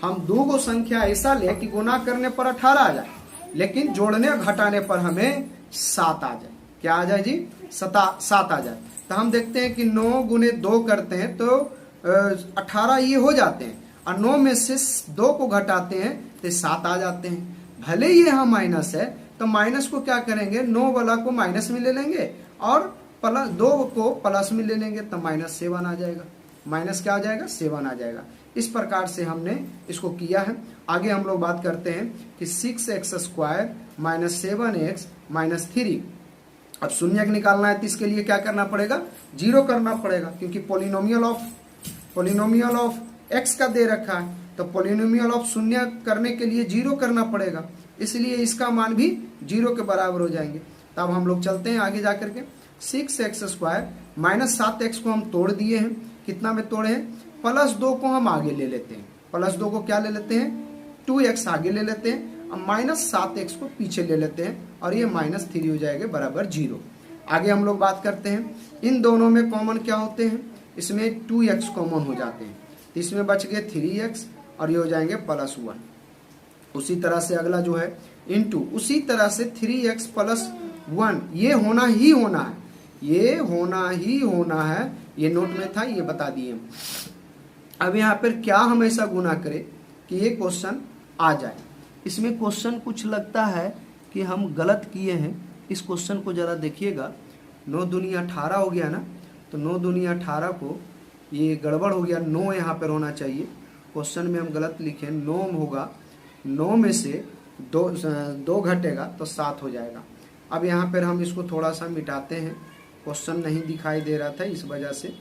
[SPEAKER 1] हम 2 गो संख्या ऐसा ले कि गुना करने पर 18 आ जाए, लेकिन जोड़ने और घटाने पर हमें 7 आ जाए। क्या आ जाए जी, 7 आ जाए। तो हम देखते हैं कि 9 × 2 करते हैं तो 18 ये हो जाते हैं, और 9 में से 2 को घटाते हैं तो 7 आ जाते हैं। भले ही यहाँ माइनस है तो माइनस को क्या करेंगे, 9 वाला को माइनस में ले लेंगे और 2 को प्लस में ले लेंगे तो -7 आ जाएगा। माइनस क्या आ जाएगा, 7 आ जाएगा। इस प्रकार से हमने इसको किया है। आगे हम लोग बात करते हैं कि 6x² माइनस 7x माइनस 3। अब शून्यक निकालना है तो इसके लिए क्या करना पड़ेगा, 0 करना पड़ेगा, क्योंकि पोलिनोमियल ऑफ x का दे रखा है, तो पोलिनोमियल ऑफ शून्य करने के लिए 0 करना पड़ेगा, इसलिए इसका मान भी 0 के बराबर हो जाएंगे। तब हम लोग चलते हैं आगे जाकर के 6x² माइनस 7x को हम तोड़ दिए हैं, कितना में तोड़े हैं, +2 को हम आगे ले लेते हैं, +2 को क्या ले लेते हैं, 2x आगे ले लेते हैं, अब -7x को पीछे ले लेते हैं और ये -3 हो जाएगा बराबर 0। आगे हम लोग बात करते हैं इन दोनों में कॉमन क्या होते हैं, इसमें 2x कॉमन हो जाते हैं, तो इसमें बच गए 3x और ये हो जाएंगे +1। उसी तरह से अगला जो है इनटू, उसी तरह से 3x + 1, ये होना ही होना है, ये होना ही होना है, ये नोट में था, ये बता दिए। अब यहाँ पर क्या हम ऐसा गुना करें कि ये क्वेश्चन आ जाए। इसमें क्वेश्चन कुछ लगता है कि हम गलत किए हैं, इस क्वेश्चन को जरा देखिएगा। 9 दूनी 18 हो गया ना, तो 9 दूनी 18 को ये गड़बड़ हो गया, 9 यहाँ पर होना चाहिए, क्वेश्चन में हम गलत लिखे, 9 होगा, 9 में से 2 घटेगा तो 7 हो जाएगा। अब यहाँ पर हम इसको थोड़ा सा मिटाते हैं, क्वेश्चन नहीं दिखाई दे रहा था इस वजह से।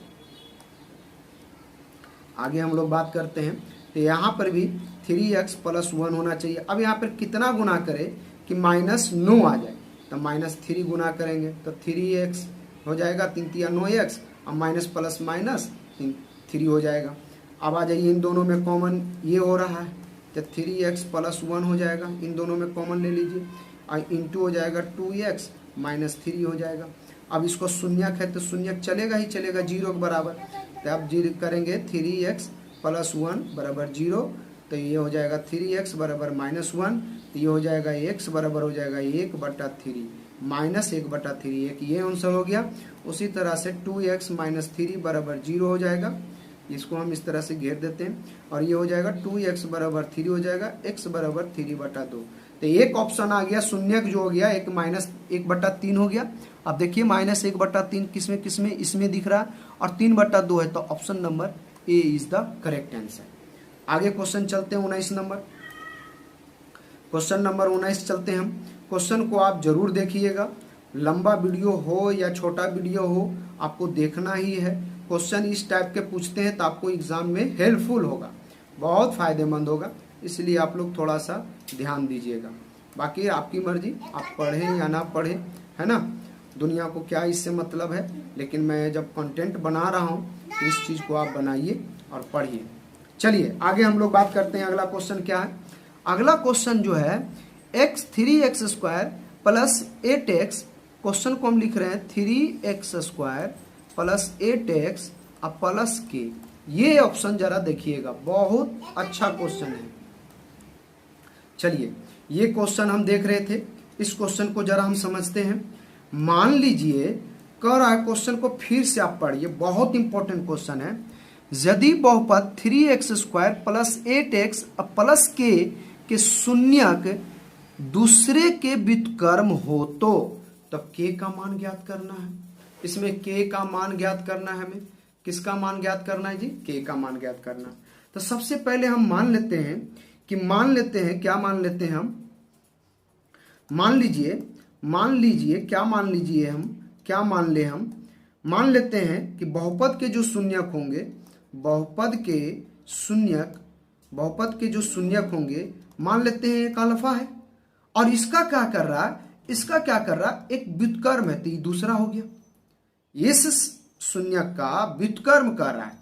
[SPEAKER 1] आगे हम लोग बात करते हैं, तो यहाँ पर भी 3x + 1 होना चाहिए। अब यहाँ पर कितना गुना करें कि -9 आ जाए, तो -3 गुना करेंगे तो 3x हो जाएगा, 3 × 9x, अब माइनस प्लस माइनस 3 हो जाएगा। अब आ जाइए इन दोनों में कॉमन ये हो रहा है, तो 3x + 1 हो जाएगा, इन दोनों में कॉमन ले लीजिए, और इंटू हो जाएगा 2x -3 हो जाएगा। अब इसको शून्यक है तो शून्यक चलेगा ही चलेगा 0 के बराबर, तो अब 0 करेंगे 3x + 1 बराबर 0, तो ये हो जाएगा 3x बराबर -1, तो ये हो जाएगा x बराबर हो जाएगा 1/3 -1/3, एक ये आंसर हो गया। उसी तरह से 2x - 3 बराबर 0 हो जाएगा, इसको हम इस तरह से घेर देते हैं, और ये हो जाएगा 2x बराबर 3 हो जाएगा, x बराबर 3/2। तो एक ऑप्शन आ गया शून्यक जो हो गया, एक -1/3 हो गया। अब देखिए -1/3 किसमें इसमें दिख रहा है, और 3/2 है, तो option number A is the correct answer. आगे क्वेश्चन चलते हैं 19 नंबर, क्वेश्चन नंबर 19 चलते हैं हम। क्वेश्चन को आप जरूर देखिएगा, लंबा वीडियो हो या छोटा वीडियो हो आपको देखना ही है। क्वेश्चन इस टाइप के पूछते हैं तो आपको एग्जाम में हेल्पफुल होगा, बहुत फायदेमंद होगा, इसलिए आप लोग थोड़ा सा ध्यान दीजिएगा। बाकी आपकी मर्जी, आप पढ़ें या ना पढ़ें, है ना, दुनिया को क्या इससे मतलब है, लेकिन मैं जब कंटेंट बना रहा हूँ तो इस चीज़ को आप बनाइए और पढ़िए। चलिए आगे हम लोग बात करते हैं, अगला क्वेश्चन क्या है। अगला क्वेश्चन जो है 3x² + 8x, क्वेश्चन को हम लिख रहे हैं 3x² + 8x प्लस k। ये ऑप्शन जरा देखिएगा, बहुत अच्छा क्वेश्चन है। चलिए ये क्वेश्चन हम देख रहे थे, इस क्वेश्चन को जरा हम समझते हैं। मान लीजिए कह रहा है, क्वेश्चन को फिर से आप पढ़िए, बहुत इंपॉर्टेंट क्वेश्चन है। यदि बहुपद 3x² + 8x प्लस k के शून्यक दूसरे के व्युत्क्रम हो तो k का मान ज्ञात करना है। इसमें k का मान ज्ञात करना है, हमें किसका मान ज्ञात करना है जी, k का मान ज्ञात करना। तो सबसे पहले हम मान लेते हैं कि क्या मान लेते हैं हम, मान लेते हैं कि बहुपद के जो शून्यक होंगे, बहुपद के जो शून्यक होंगे, मान लेते हैं एक अल्फा है, और इसका क्या कर रहा है, एक व्युत्क्रम है, तो ये दूसरा हो गया। इस शून्यक का व्युत्क्रम कर रहा है,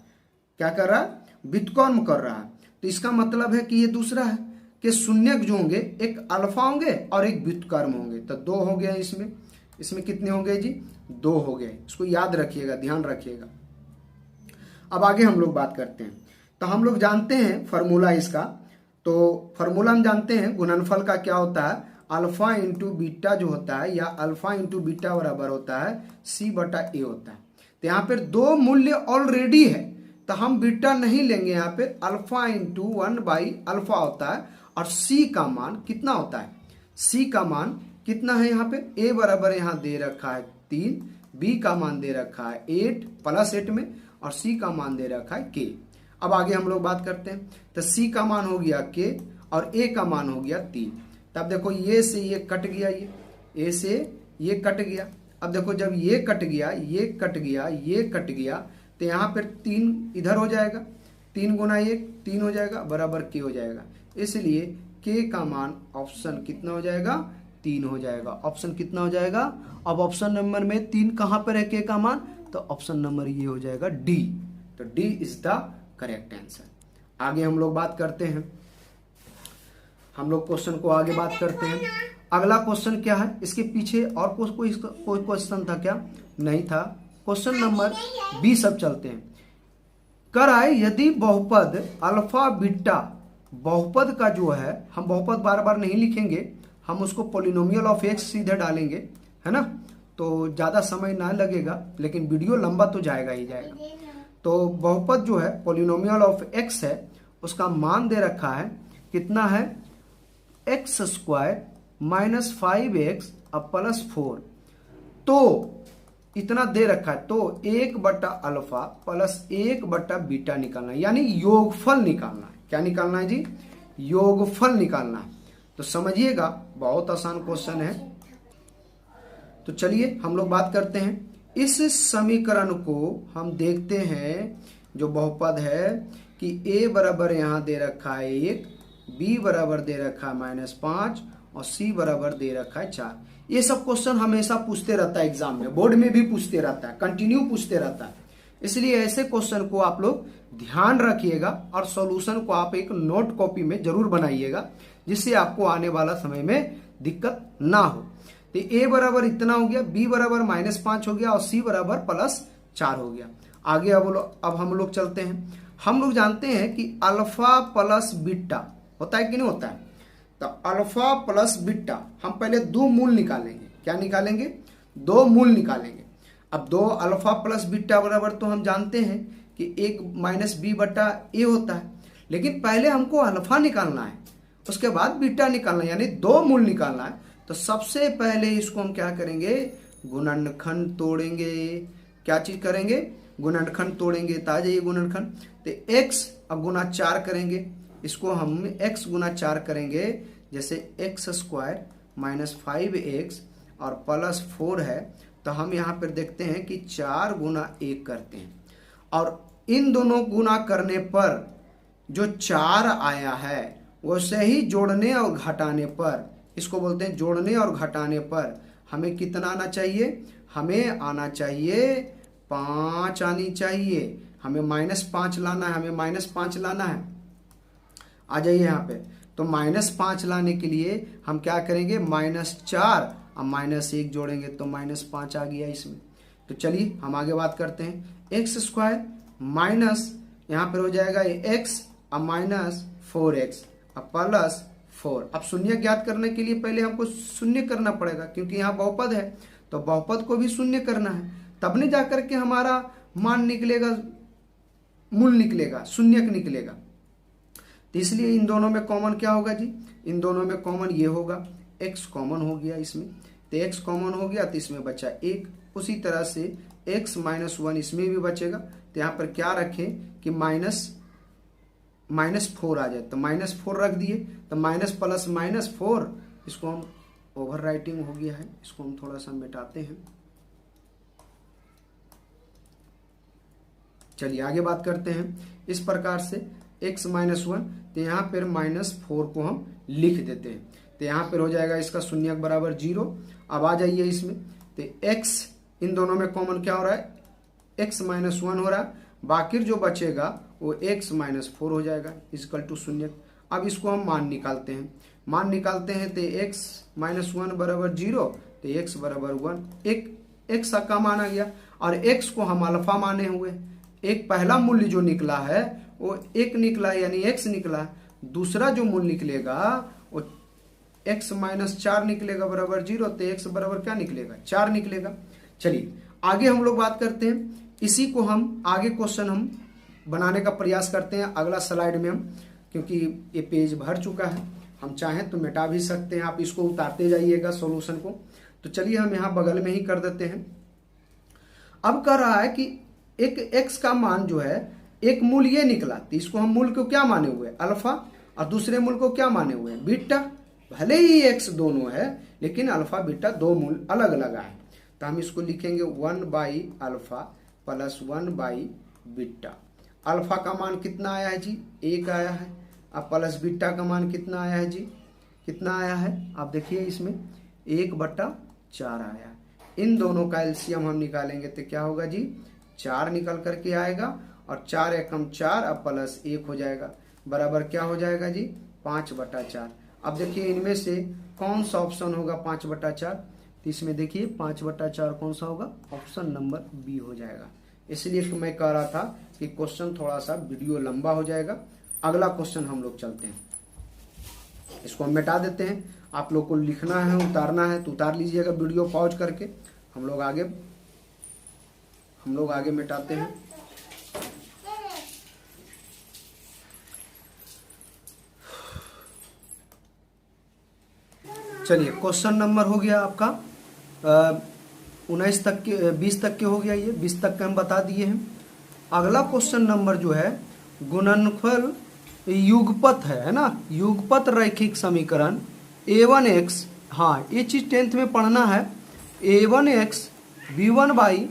[SPEAKER 1] क्या कर रहा है, व्युत्क्रम कर रहा है, तो इसका मतलब है कि ये दूसरा है कि शून्यक जो होंगे एक अल्फा होंगे और एक व्युत्क्रम होंगे, तो 2 हो गया। इसमें कितने हो गए जी, 2 हो गए। इसको याद रखिएगा, ध्यान रखिएगा। अब आगे हम लोग बात करते हैं, तो हम लोग जानते हैं फार्मूला इसका, तो फार्मूला हम जानते हैं गुणनफल का क्या होता है, अल्फा इंटू बीटा जो होता है, या अल्फा इंटू बीटा बराबर होता है c/a होता है। तो यहाँ पर 2 मूल्य ऑलरेडी है, तो हम बीटा नहीं लेंगे, यहाँ पे अल्फा इंटू 1/α होता है, और c का मान कितना होता है, c का मान कितना है, यहाँ पे a बराबर यहाँ दे रखा है 3, b का मान दे रखा है 8 + 8 में, और c का मान दे रखा है k। अब आगे हम लोग बात करते हैं। तो सी का मान हो गया के और ए का मान हो गया 3। तब देखो ये से ये कट गया, ये ए से ये कट गया। अब देखो जब ये कट गया, ये कट गया, ये कट गया, तो यहाँ पर 3 इधर हो जाएगा, 3 गुना 1 3 हो जाएगा बराबर के हो जाएगा। इसलिए के का मान ऑप्शन कितना हो जाएगा, 3 हो जाएगा। ऑप्शन कितना हो जाएगा, अब ऑप्शन नंबर में 3 कहां पर है के का मान, तो ऑप्शन नंबर ये हो जाएगा डी। तो D is the correct answer. आगे हम लोग बात करते हैं, हम लोग क्वेश्चन को आगे बात करते हैं। अगला क्वेश्चन क्या है, इसके पीछे और कोई क्वेश्चन था क्या, नहीं था। क्वेश्चन नंबर 20 अब चलते हैं। कराए यदि बहुपद अल्फा बीटा, बहुपद का जो है, हम बहुपद बार बार नहीं लिखेंगे, हम उसको पॉलिनोमियल ऑफ एक्स सीधे डालेंगे, है ना, तो ज्यादा समय ना लगेगा, लेकिन वीडियो लंबा तो जाएगा ही जाएगा। तो बहुपद जो है पॉलिनोमियल ऑफ एक्स है, उसका मान दे रखा है कितना है, एक्स स्क्वायर माइनस 5x अब प्लस 4। तो इतना दे रखा है, तो 1 बटा अल्फा प्लस 1 बटा बीटा निकालना है, यानी योगफल निकालना है। क्या निकालना है जी, योगफल निकालना है। तो समझिएगा बहुत आसान क्वेश्चन है। तो चलिए हम लोग बात करते हैं। इस समीकरण को हम देखते हैं, जो बहुपद है कि a बराबर यहां दे रखा है 1, b बराबर दे रखा है -5 और c बराबर दे रखा है 4। ये सब क्वेश्चन हमेशा पूछते रहता है एग्जाम में, बोर्ड में भी पूछते रहता है, कंटिन्यू पूछते रहता है। इसलिए ऐसे क्वेश्चन को आप लोग ध्यान रखिएगा और सॉल्यूशन को आप एक नोट कॉपी में जरूर बनाइएगा, जिससे आपको आने वाला समय में दिक्कत ना हो। तो a बराबर इतना हो गया, b बराबर -5 हो गया और c बराबर +4 हो गया। आगे अब हम लोग चलते हैं। हम लोग जानते हैं कि अल्फा प्लस बीटा होता है कि नहीं होता है। तो अल्फा प्लस बीटा हम पहले 2 मूल निकालेंगे। क्या निकालेंगे, 2 मूल निकालेंगे। अब 2 अल्फा प्लस बीटा बराबर तो हम जानते हैं कि 1 माइनस बी बटा ए होता है, लेकिन पहले हमको अल्फा निकालना है, उसके बाद बीटा निकालना है, यानी 2 मूल निकालना है। तो सबसे पहले इसको हम क्या करेंगे, गुणनखंड तोड़ेंगे। क्या चीज करेंगे, गुणनखंड तोड़ेंगे। तो आ जाइए गुणनखंड। तो x अब गुना 4 करेंगे, इसको हम x गुना 4 करेंगे, जैसे x स्क्वायर माइनस 5x और प्लस 4 है। तो हम यहाँ पर देखते हैं कि 4 गुना 1 करते हैं, और इन दोनों गुना करने पर जो 4 आया है वैसे ही जोड़ने और घटाने पर, इसको बोलते हैं जोड़ने और घटाने पर हमें कितना आना चाहिए, हमें आना चाहिए 5 आनी चाहिए। हमें -5 लाना है, हमें -5 लाना है। आ जाइए यहाँ पे। तो -5 लाने के लिए हम क्या करेंगे, -4 और -1 जोड़ेंगे तो -5 आ गया इसमें। तो चलिए हम आगे बात करते हैं। एक्स स्क्वायर माइनस यहाँ पर हो जाएगा x और -4x और प्लस 4। अब शून्य ज्ञात करने के लिए पहले हमको शून्य करना पड़ेगा, क्योंकि यहाँ बहुपद है तो बहुपद को भी शून्य करना है, तब नहीं जाकर के हमारा मान निकलेगा, मूल निकलेगा, शून्यक निकलेगा। तो इसलिए इन दोनों में कॉमन क्या होगा जी, इन दोनों में कॉमन ये होगा, x कॉमन हो गया इसमें। तो x कॉमन हो गया तो इसमें बचा 1। उसी तरह से x -1 इसमें भी बचेगा। तो यहाँ पर क्या रखें कि -4 आ जाए, तो -4 रख दिए। तो माइनस प्लस -4, इसको हम ओवर राइटिंग हो गया है, इसको हम थोड़ा सा मिटाते हैं। चलिए आगे बात करते हैं। इस प्रकार से x -1, तो यहाँ पर -4 को हम लिख देते हैं। तो यहाँ पर हो जाएगा इसका शून्य बराबर 0। अब आ जाइए इसमें। तो x इन दोनों में कॉमन क्या हो रहा है, x -1 हो रहा है, बाकी जो बचेगा वो x -4 हो जाएगा इक्वल टू 0। अब इसको हम मान निकालते हैं। मान निकालते हैं तो x -1 बराबर 0, तो x बराबर 1। एक x का मान आ गया और x को हम अल्फा माने हुए। एक पहला मूल्य जो निकला है वो 1 निकला, यानी x निकला। दूसरा जो मूल्य निकलेगा वो x -4 निकलेगा बराबर 0, तो x बराबर क्या निकलेगा, 4 निकलेगा। चलिए आगे हम लोग बात करते हैं। इसी को हम आगे क्वेश्चन हम बनाने का प्रयास करते हैं अगला स्लाइड में हम, क्योंकि ये पेज भर चुका है। हम चाहें तो मिटा भी सकते हैं, आप इसको उतारते जाइएगा सॉल्यूशन को। तो चलिए हम यहाँ बगल में ही कर देते हैं। अब कह रहा है कि एक x का मान जो है एक मूल ये निकला, तो इसको हम मूल को क्या माने हुए अल्फा, और दूसरे मूल को क्या माने हुए बीटा। भले ही x दोनों है लेकिन अल्फा बीटा दो मूल अलग अलग आए, तो हम इसको लिखेंगे 1/अल्फा प्लस 1/बीटा। अल्फा का मान कितना आया है जी 1 आया है, अब प्लस बीटा का मान कितना आया है जी, कितना आया है आप देखिए इसमें 1/4 आया है। इन दोनों का एलसीएम हम निकालेंगे तो क्या होगा जी 4 निकल करके आएगा, और 4 एकम 4 अब प्लस 1 हो जाएगा, बराबर क्या हो जाएगा जी 5/4। अब देखिए इनमें से कौन सा ऑप्शन होगा 5/4, तो इसमें देखिए 5/4 कौन सा होगा, ऑप्शन नंबर बी हो जाएगा। इसलिए मैं कह रहा था कि क्वेश्चन थोड़ा सा वीडियो लंबा हो जाएगा। अगला क्वेश्चन हम लोग चलते हैं, इसको हम मिटा देते हैं। आप लोग को लिखना है उतारना है तो उतार लीजिएगा वीडियो पॉज करके, हम लोग आगे मिटाते हैं। चलिए क्वेश्चन नंबर हो गया आपका 19 तक के 20 तक के हो गया, ये 20 तक के हम बता दिए हैं। अगला क्वेश्चन नंबर जो है गुणनफल युगपत है ना, युगपत रैखिक समीकरण a1x, हाँ ये चीज 10th में पढ़ना है, a1x b1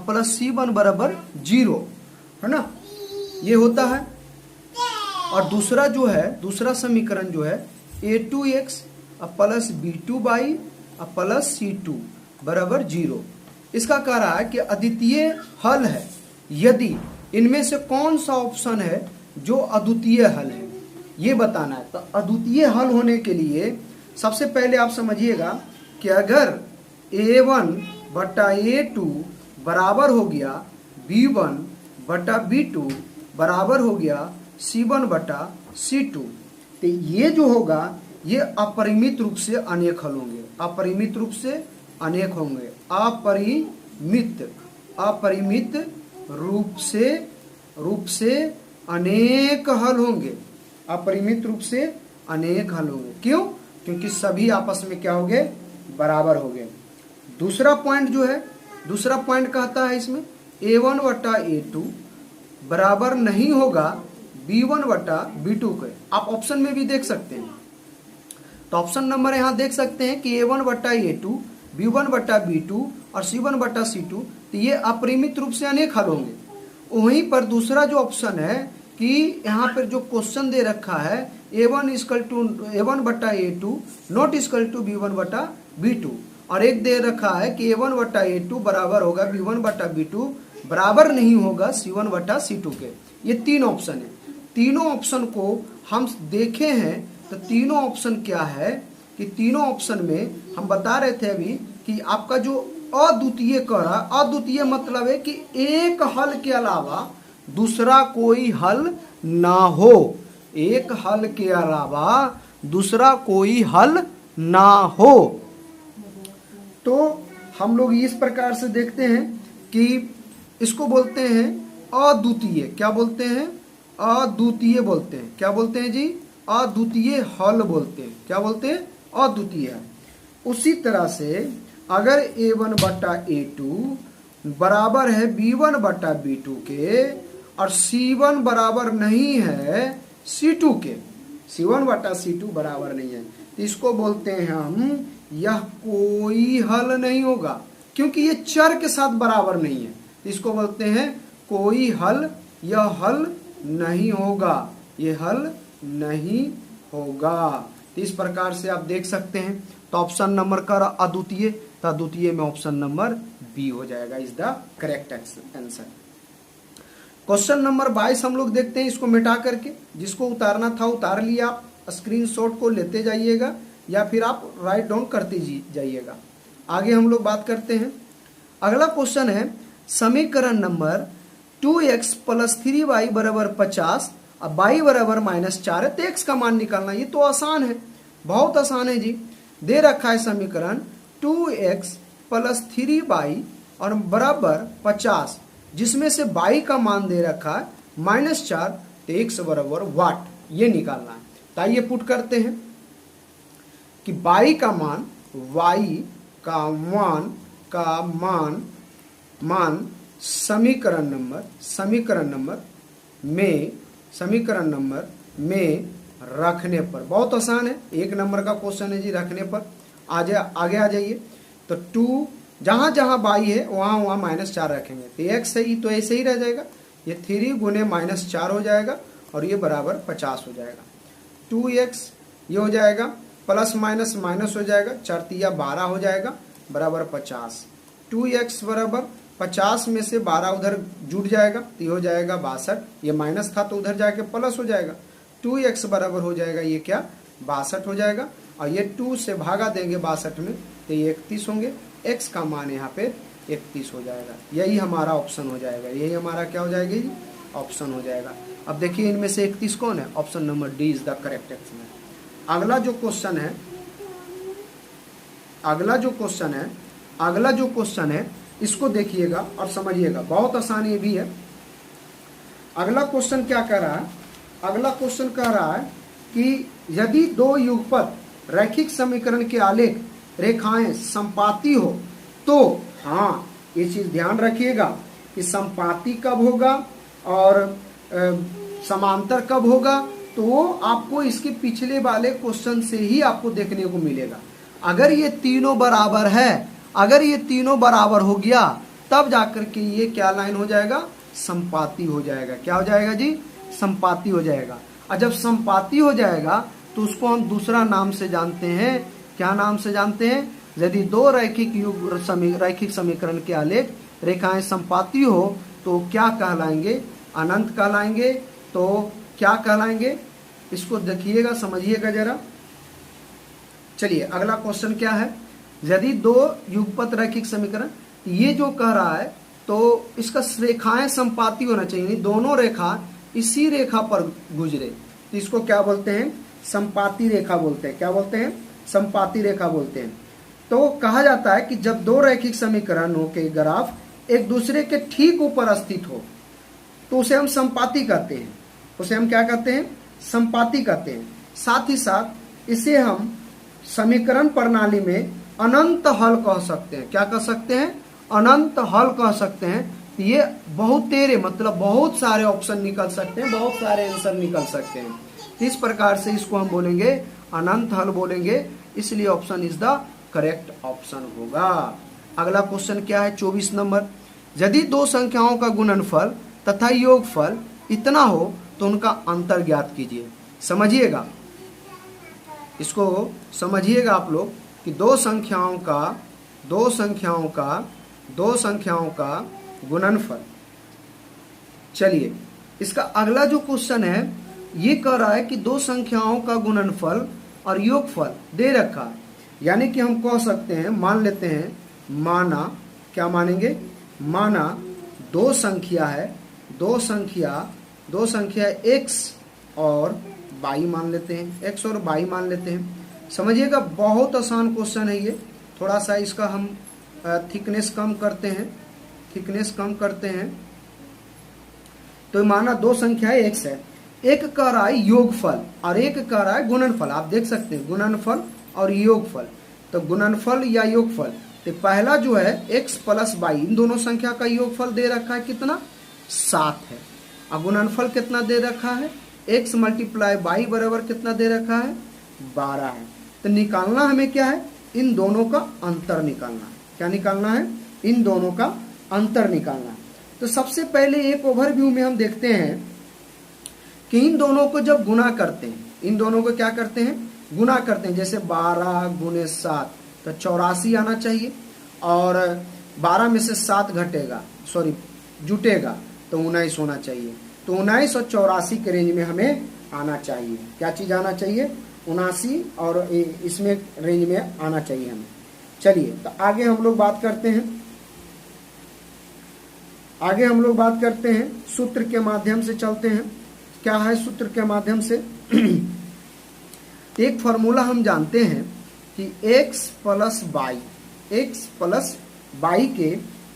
[SPEAKER 1] प्लस c1 बराबर 0 है ना, ये होता है। और दूसरा जो है दूसरा समीकरण जो है a2x plus b2 plus c2 बराबर 0। इसका कह रहा है कि अद्वितीय हल है यदि इनमें से कौन सा ऑप्शन है जो अद्वितीय हल है, ये बताना है। तो अद्वितीय हल होने के लिए सबसे पहले आप समझिएगा कि अगर a1/a2 बराबर हो गया b1/b2 बराबर हो गया c1/c2, तो ये जो होगा ये अपरिमित रूप से अनेक हल होंगे, अपरिमित रूप से अनेक होंगे, अपरिमित रूप से अनेक हल होंगे, अपरिमित रूप से अनेक हल होंगे। क्यों? क्योंकि सभी आपस में क्या होंगे बराबर होंगे। दूसरा पॉइंट जो है, दूसरा पॉइंट कहता है इसमें a1/a2 बराबर नहीं होगा b1/b2 के। आप ऑप्शन में भी देख सकते हैं, तो ऑप्शन नंबर यहां देख सकते हैं कि a1/a2 b1/b2 और c1/c2, तो ये अपरिमित रूप से अनेक हल होंगे। वहीं पर दूसरा जो ऑप्शन है कि यहाँ पर जो क्वेश्चन दे रखा है a1/a2 not equal to b1/b2, और एक दे रखा है कि a1/a2 बराबर होगा b1/b2 बराबर नहीं होगा c1/c2 के। ये तीन ऑप्शन है, तीनों ऑप्शन को हम देखे हैं। तो तीनों ऑप्शन क्या है कि तीनों ऑप्शन में हम बता रहे थे अभी कि आपका जो अद्वितीय कह रहा, अद्वितीय मतलब है कि एक हल के अलावा दूसरा कोई हल ना हो, एक हल के अलावा दूसरा कोई हल ना हो। तो हम लोग इस प्रकार से देखते हैं कि इसको बोलते हैं अद्वितीय, क्या बोलते हैं अद्वितीय बोलते हैं, क्या बोलते हैं जी अद्वितीय हल बोलते हैं, क्या बोलते हैं अद्वितीय। उसी तरह से अगर a1/a2 बराबर है b1/b2 के और c1 बराबर नहीं है c2 के, c1/c2 बराबर नहीं है, तो इसको बोलते हैं हम यह कोई हल नहीं होगा, क्योंकि ये चर के साथ बराबर नहीं है, इसको बोलते हैं कोई हल, यह हल नहीं होगा, ये हल नहीं होगा। तो इस प्रकार से आप देख सकते हैं। तो ऑप्शन नंबर का अद्वितीय, तो अद्वितीय में ऑप्शन नंबर बी हो जाएगा, is the correct answer. Question number 22 हम लोग देखते हैं, इसको मिटा करके जिसको उतारना था उतार लिया, आप स्क्रीनशॉट को लेते जाइएगा या फिर आप राइट डाउन करते जाइएगा। आगे हम लोग बात करते हैं। अगला क्वेश्चन है समीकरण नंबर 2x प्लस 3y बराबर 50 अब y बराबर -4 है, तो x का मान निकालना। ये तो आसान है, बहुत आसान है जी। दे रखा है समीकरण 2x प्लस 3y और बराबर 50, जिसमें से y का मान दे रखा है -4, तो x बराबर वाट, ये निकालना है। तो आइए पुट करते हैं कि y का मान समीकरण नंबर में, समीकरण नंबर में रखने पर। बहुत आसान है, 1 नंबर का क्वेश्चन है जी, रखने पर। आगे आ जाइए। तो 2 जहाँ जहाँ बाई है वहाँ वहाँ -4 रखेंगे तो x है, तो ऐसे ही रह जाएगा। ये 3 गुने -4 हो जाएगा और ये बराबर 50 हो जाएगा। 2x ये हो जाएगा, प्लस माइनस माइनस हो जाएगा, 4 तिया 12 हो जाएगा बराबर 50। 2x बराबर 50 में से 12 उधर जुड़ जाएगा तो ये हो जाएगा 62। ये माइनस था तो उधर जाके प्लस हो जाएगा। 2x बराबर हो जाएगा ये क्या, 62 हो जाएगा। और ये 2 से भागा देंगे 62 में तो ये 31 होंगे। x का मान यहाँ पे 31 हो जाएगा। यही हमारा ऑप्शन हो जाएगा। यही हमारा क्या हो जाएगा जी, ऑप्शन हो जाएगा। अब देखिए इनमें से 31 कौन है, option number D is the correct option है। अगला जो क्वेश्चन है इसको देखिएगा और समझिएगा, बहुत आसान ये भी है। अगला क्वेश्चन क्या कह रहा है, अगला क्वेश्चन कह रहा है कि यदि 2 युगपत रैखिक समीकरण के आलेख रेखाएं संपाती हो तो, हाँ ये चीज ध्यान रखिएगा कि संपाती कब होगा और समांतर कब होगा, तो वो आपको इसके पिछले वाले क्वेश्चन से ही आपको देखने को मिलेगा। अगर ये तीनों बराबर है, अगर ये तीनों बराबर हो गया तब जाकर के ये क्या लाइन हो जाएगा, संपाती हो जाएगा। क्या हो जाएगा जी, संपाती हो जाएगा। और जब संपाती हो जाएगा तो उसको हम दूसरा नाम से जानते हैं। क्या नाम से जानते हैं, यदि 2 रैखिक समीकरण के आलेख रेखाएं संपाती हो तो क्या कहलाएंगे, अनंत कहलाएंगे। तो क्या कहलाएंगे, इसको देखिएगा, समझिएगा जरा। चलिए अगला क्वेश्चन क्या है, यदि 2 युगपत रैखिक समीकरण, ये जो कह रहा है तो इसका रेखाएं संपाती होना चाहिए, दोनों रेखा इसी रेखा पर गुजरे तो इसको क्या बोलते हैं, संपाती रेखा बोलते हैं। क्या बोलते हैं, संपाती रेखा बोलते हैं। तो कहा जाता है कि जब 2 रैखिक समीकरणों के ग्राफ एक दूसरे के ठीक ऊपर स्थित हो तो उसे हम संपाती कहते हैं। उसे हम क्या कहते हैं, संपाती कहते हैं। साथ ही साथ इसे हम समीकरण प्रणाली में अनंत हल कह सकते हैं। क्या कह सकते हैं, अनंत हल कह सकते हैं। ये बहुत तेरे मतलब बहुत सारे ऑप्शन निकल सकते हैं, बहुत सारे आंसर निकल सकते हैं। इस प्रकार से इसको हम बोलेंगे अनंत हल बोलेंगे, इसलिए option is the correct option होगा। अगला क्वेश्चन क्या है, 24 नंबर, यदि 2 संख्याओं का गुणनफल तथा योगफल इतना हो तो उनका अंतर ज्ञात कीजिए। समझिएगा, इसको समझिएगा आप लोग कि 2 संख्याओं का गुणनफल। चलिए इसका अगला जो क्वेश्चन है ये कह रहा है कि 2 संख्याओं का गुणनफल और योगफल दे रखा है। यानी कि हम कह सकते हैं, मान लेते हैं, माना क्या मानेंगे, माना 2 संख्या है, 2 संख्या x और y मान लेते हैं, x और y मान लेते हैं। समझिएगा बहुत आसान क्वेश्चन है ये। थोड़ा सा इसका हम थिकनेस कम करते हैं। तो माना 2 संख्याएं x है, एक कह रहा है योगफल और एक कह रहा है गुणनफल। आप देख सकते हैं गुणनफल और योगफल। तो गुणनफल या योगफल, तो पहला जो है x प्लस y, इन दोनों संख्या का योगफल दे रखा है कितना, 7 है। और गुणनफल कितना दे रखा है, x मल्टीप्लाई y बराबर कितना दे रखा है, 12 है। तो निकालना हमें क्या है, इन दोनों का अंतर निकालना है। क्या निकालना है, इन दोनों का अंतर निकालना है। तो सबसे पहले एक ओवरव्यू में हम देखते हैं कि इन दोनों को जब गुना करते हैं, इन दोनों को क्या करते हैं, गुना करते हैं। जैसे 12 गुने 7 तो 84 आना चाहिए, और 12 में से 7 जुटेगा तो 19 होना चाहिए। तो 19 और 84 के रेंज में हमें आना चाहिए। क्या चीज आना चाहिए, 79 और इसमें रेंज में आना चाहिए हमें। चलिए तो आगे हम लोग बात करते हैं, सूत्र के माध्यम से चलते हैं। क्या है सूत्र के माध्यम से एक फॉर्मूला हम जानते हैं कि x प्लस वाई के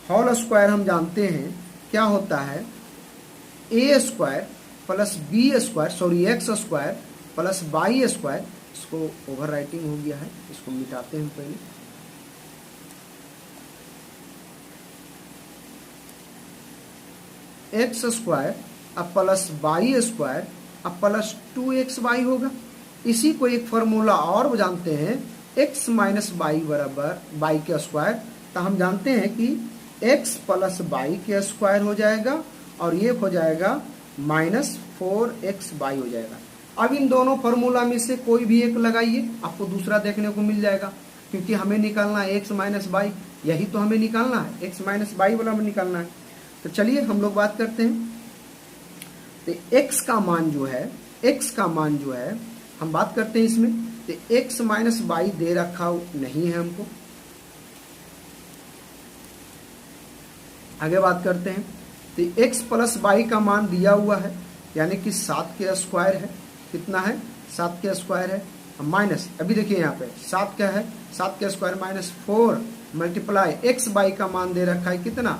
[SPEAKER 1] होल स्क्वायर हम जानते हैं क्या होता है, a square plus x square plus y square. इसको ओवर राइटिंग हो गया है, इसको मिटाते हैं पहले। x स्क्वायर अब प्लस वाई स्क्वायर अब प्लस 2xy होगा। इसी को एक फॉर्मूला और जानते हैं, x माइनस वाई बराबर वाई के स्क्वायर। तो हम जानते हैं कि x प्लस वाई के स्क्वायर हो जाएगा और ये हो जाएगा माइनस 4xy हो जाएगा। अब इन दोनों फॉर्मूला में से कोई भी एक लगाइए, आपको दूसरा देखने को मिल जाएगा, क्योंकि हमें निकालना है x माइनस वाई, यही तो हमें निकालना है, x माइनस वाई वाला हमें निकालना है। तो चलिए हम लोग बात करते हैं। तो x का मान जो है हम बात करते हैं इसमें। तो x माइनस वाई दे रखा नहीं है हमको। आगे बात करते हैं। तो x प्लस वाई का मान दिया हुआ है, यानी कि 7 के स्क्वायर है। कितना है? 7 के स्क्वायर है। माइनस, अभी देखिए यहाँ पे 7 क्या है, 7 के square minus 4 multiply x Y का मान दे रखा है कितना,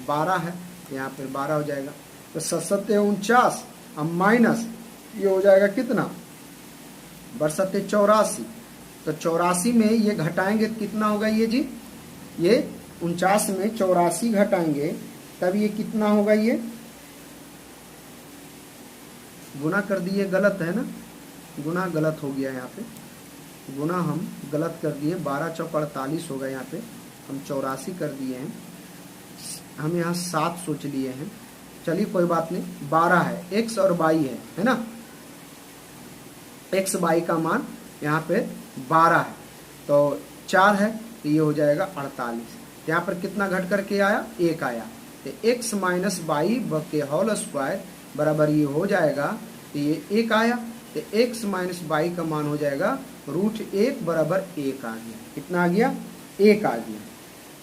[SPEAKER 1] 12 है, यहाँ पे 12 हो जाएगा। तो 7 49 अब माइनस ये हो जाएगा कितना, 84। तो 84 में ये घटाएंगे कितना होगा ये जी, ये 49 में 84 घटाएंगे तब ये कितना होगा, ये गुना कर दिए, गलत है ना, गुना गलत हो गया यहाँ पे, गुना हम गलत कर दिए, 12 चौक 48 होगा, यहाँ पे हम 84 कर दिए हैं, हम यहाँ 7 सोच लिए हैं। चलिए कोई बात नहीं, 12 है, x और y है ना, x y का मान यहाँ पे 12 है, तो 4 है, तो ये हो जाएगा 48। यहाँ पर कितना घट करके आया, 1 आया। तो x माइनस वाई के होल स्क्वायर बराबर ये हो जाएगा, तो ये 1 आया। तो x माइनस वाई का मान हो जाएगा √1 बराबर 1 आ गया। कितना आ गया, 1 आ गया।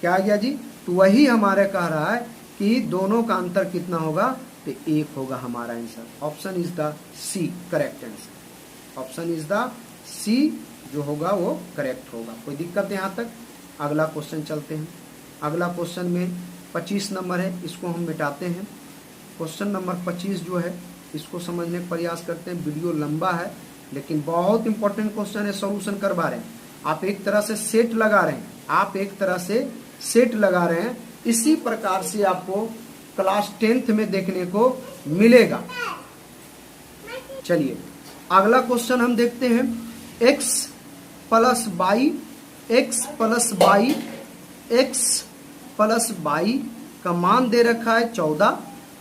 [SPEAKER 1] क्या आ गया जी, तो वही हमारे कह रहा है कि दोनों का अंतर कितना होगा, तो 1 होगा हमारा answer. Option is the c correct answer. Option is the c जो होगा वो करेक्ट होगा। कोई दिक्कत यहाँ तक? अगला क्वेश्चन चलते हैं। अगला क्वेश्चन में 25 नंबर है, इसको हम मिटाते हैं। क्वेश्चन नंबर 25 जो है इसको समझने का प्रयास करते हैं। वीडियो लंबा है लेकिन बहुत इंपॉर्टेंट क्वेश्चन है, सॉल्यूशन करवा रहे हैं। आप एक तरह से सेट लगा रहे हैं, आप एक तरह से सेट लगा रहे हैं। इसी प्रकार से आपको क्लास 10th में देखने को मिलेगा। चलिए अगला क्वेश्चन हम देखते हैं। x plus y, x plus y, x plus y का मान दे रखा है 14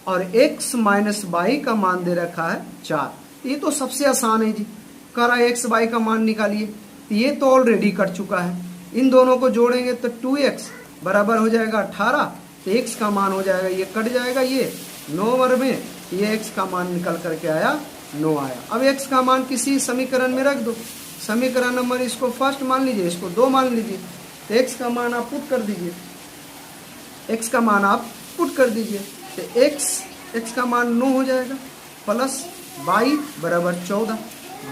[SPEAKER 1] और x माइनस वाई का मान दे रखा है 4। ये तो सबसे आसान है जी, करा x वाई का मान निकालिए। ये तो ऑलरेडी कर चुका है। इन दोनों को जोड़ेंगे तो 2x बराबर हो जाएगा 18। तो x का मान हो जाएगा, ये कट जाएगा, ये 9 बार में ये x का मान निकल करके आया 9 आया। अब x का मान किसी समीकरण में रख दो। समीकरण नंबर इसको फर्स्ट मान लीजिए, इसको 2 मान लीजिए। तो x का मान आप पुट कर दीजिए, x का मान आप पुट कर दीजिए। तो x का मान 9 हो जाएगा प्लस y बराबर 14।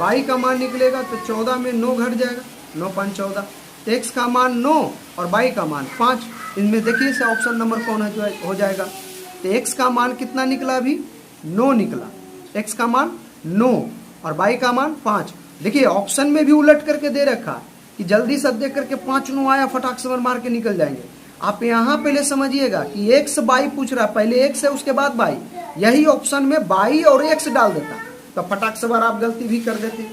[SPEAKER 1] y का मान निकलेगा तो 14 में 9 घट जाएगा, 9 5 14। तो x का मान 9 और y का मान 5। इनमें देखिए से ऑप्शन नंबर कौन है जो हो जाएगा। तो x का मान कितना निकला, अभी 9 निकला। x का मान 9 और y का मान 5। देखिए ऑप्शन में भी उलट करके दे रखा कि जल्दी से देख करके 5 9 आया, फटाक से मार के निकल जाएंगे। आप यहाँ पहले समझिएगा कि x y पूछ रहा है, पहले x है उसके बाद y। यही ऑप्शन में y और x डाल देता तो फटाक से बार आप गलती भी कर देते।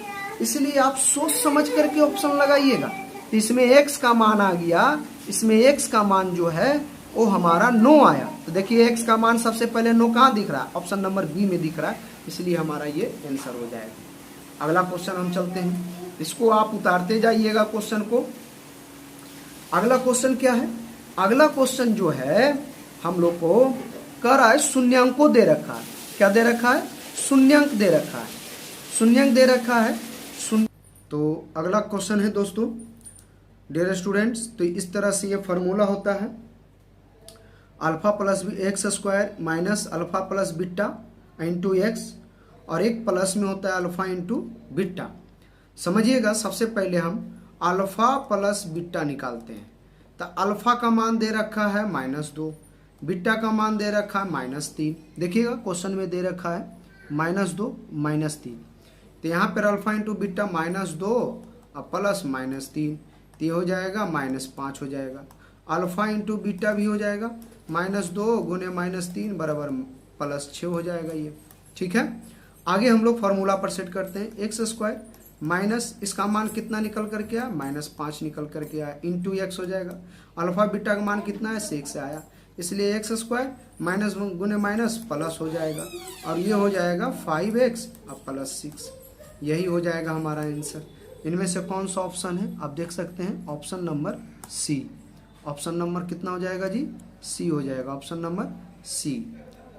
[SPEAKER 1] इसलिए आप सोच समझ करके ऑप्शन लगाइएगा। तो इसमें x का मान आ गया, इसमें x का मान जो है वो हमारा 9 आया। तो देखिए x का मान सबसे पहले 9 कहाँ दिख रहा है, ऑप्शन नंबर बी में दिख रहा है, इसलिए हमारा ये आंसर हो जाएगा। अगला क्वेश्चन हम चलते हैं, इसको आप उतारते जाइएगा क्वेश्चन को। अगला क्वेश्चन क्या है, अगला क्वेश्चन जो है हम लोग को कर रहा है, शून्यांक को दे रखा है। क्या दे रखा है, शून्यांक दे रखा है, शून्यांक दे रखा है शून्य। तो अगला क्वेश्चन है दोस्तों, डियर स्टूडेंट्स, तो इस तरह से ये फार्मूला होता है, alpha plus x square minus alpha plus beta into x, और एक प्लस में होता है अल्फा इंटू बीटा। समझिएगा, सबसे पहले हम अल्फा प्लस बीटा निकालते हैं। तो अल्फा का मान दे रखा है -2, बीटा का मान दे रखा है -3। देखिएगा क्वेश्चन में दे रखा है -2 -3। तो यहाँ पर अल्फा इंटू बीटा -2 और प्लस -3, तो ये हो जाएगा -5 हो जाएगा। अल्फा इंटू बीटा भी हो जाएगा -2 गुने -3 बराबर +6 हो जाएगा। ये ठीक है, आगे हम लोग फॉर्मूला पर सेट करते हैं। एक्स स्क्वायर माइनस इसका मान कितना निकल करके आया, -5 निकल करके आया, इंटू एक्स हो जाएगा। अल्फा बीटा का मान कितना है, 6 आया, इसलिए एक्स स्क्वायर माइनस गुने माइनस प्लस हो जाएगा, और ये हो जाएगा 5x और प्लस 6। यही हो जाएगा हमारा आंसर। इनमें से कौन सा ऑप्शन है, आप देख सकते हैं option number C. Option number कितना हो जाएगा जी, सी हो जाएगा, option number C.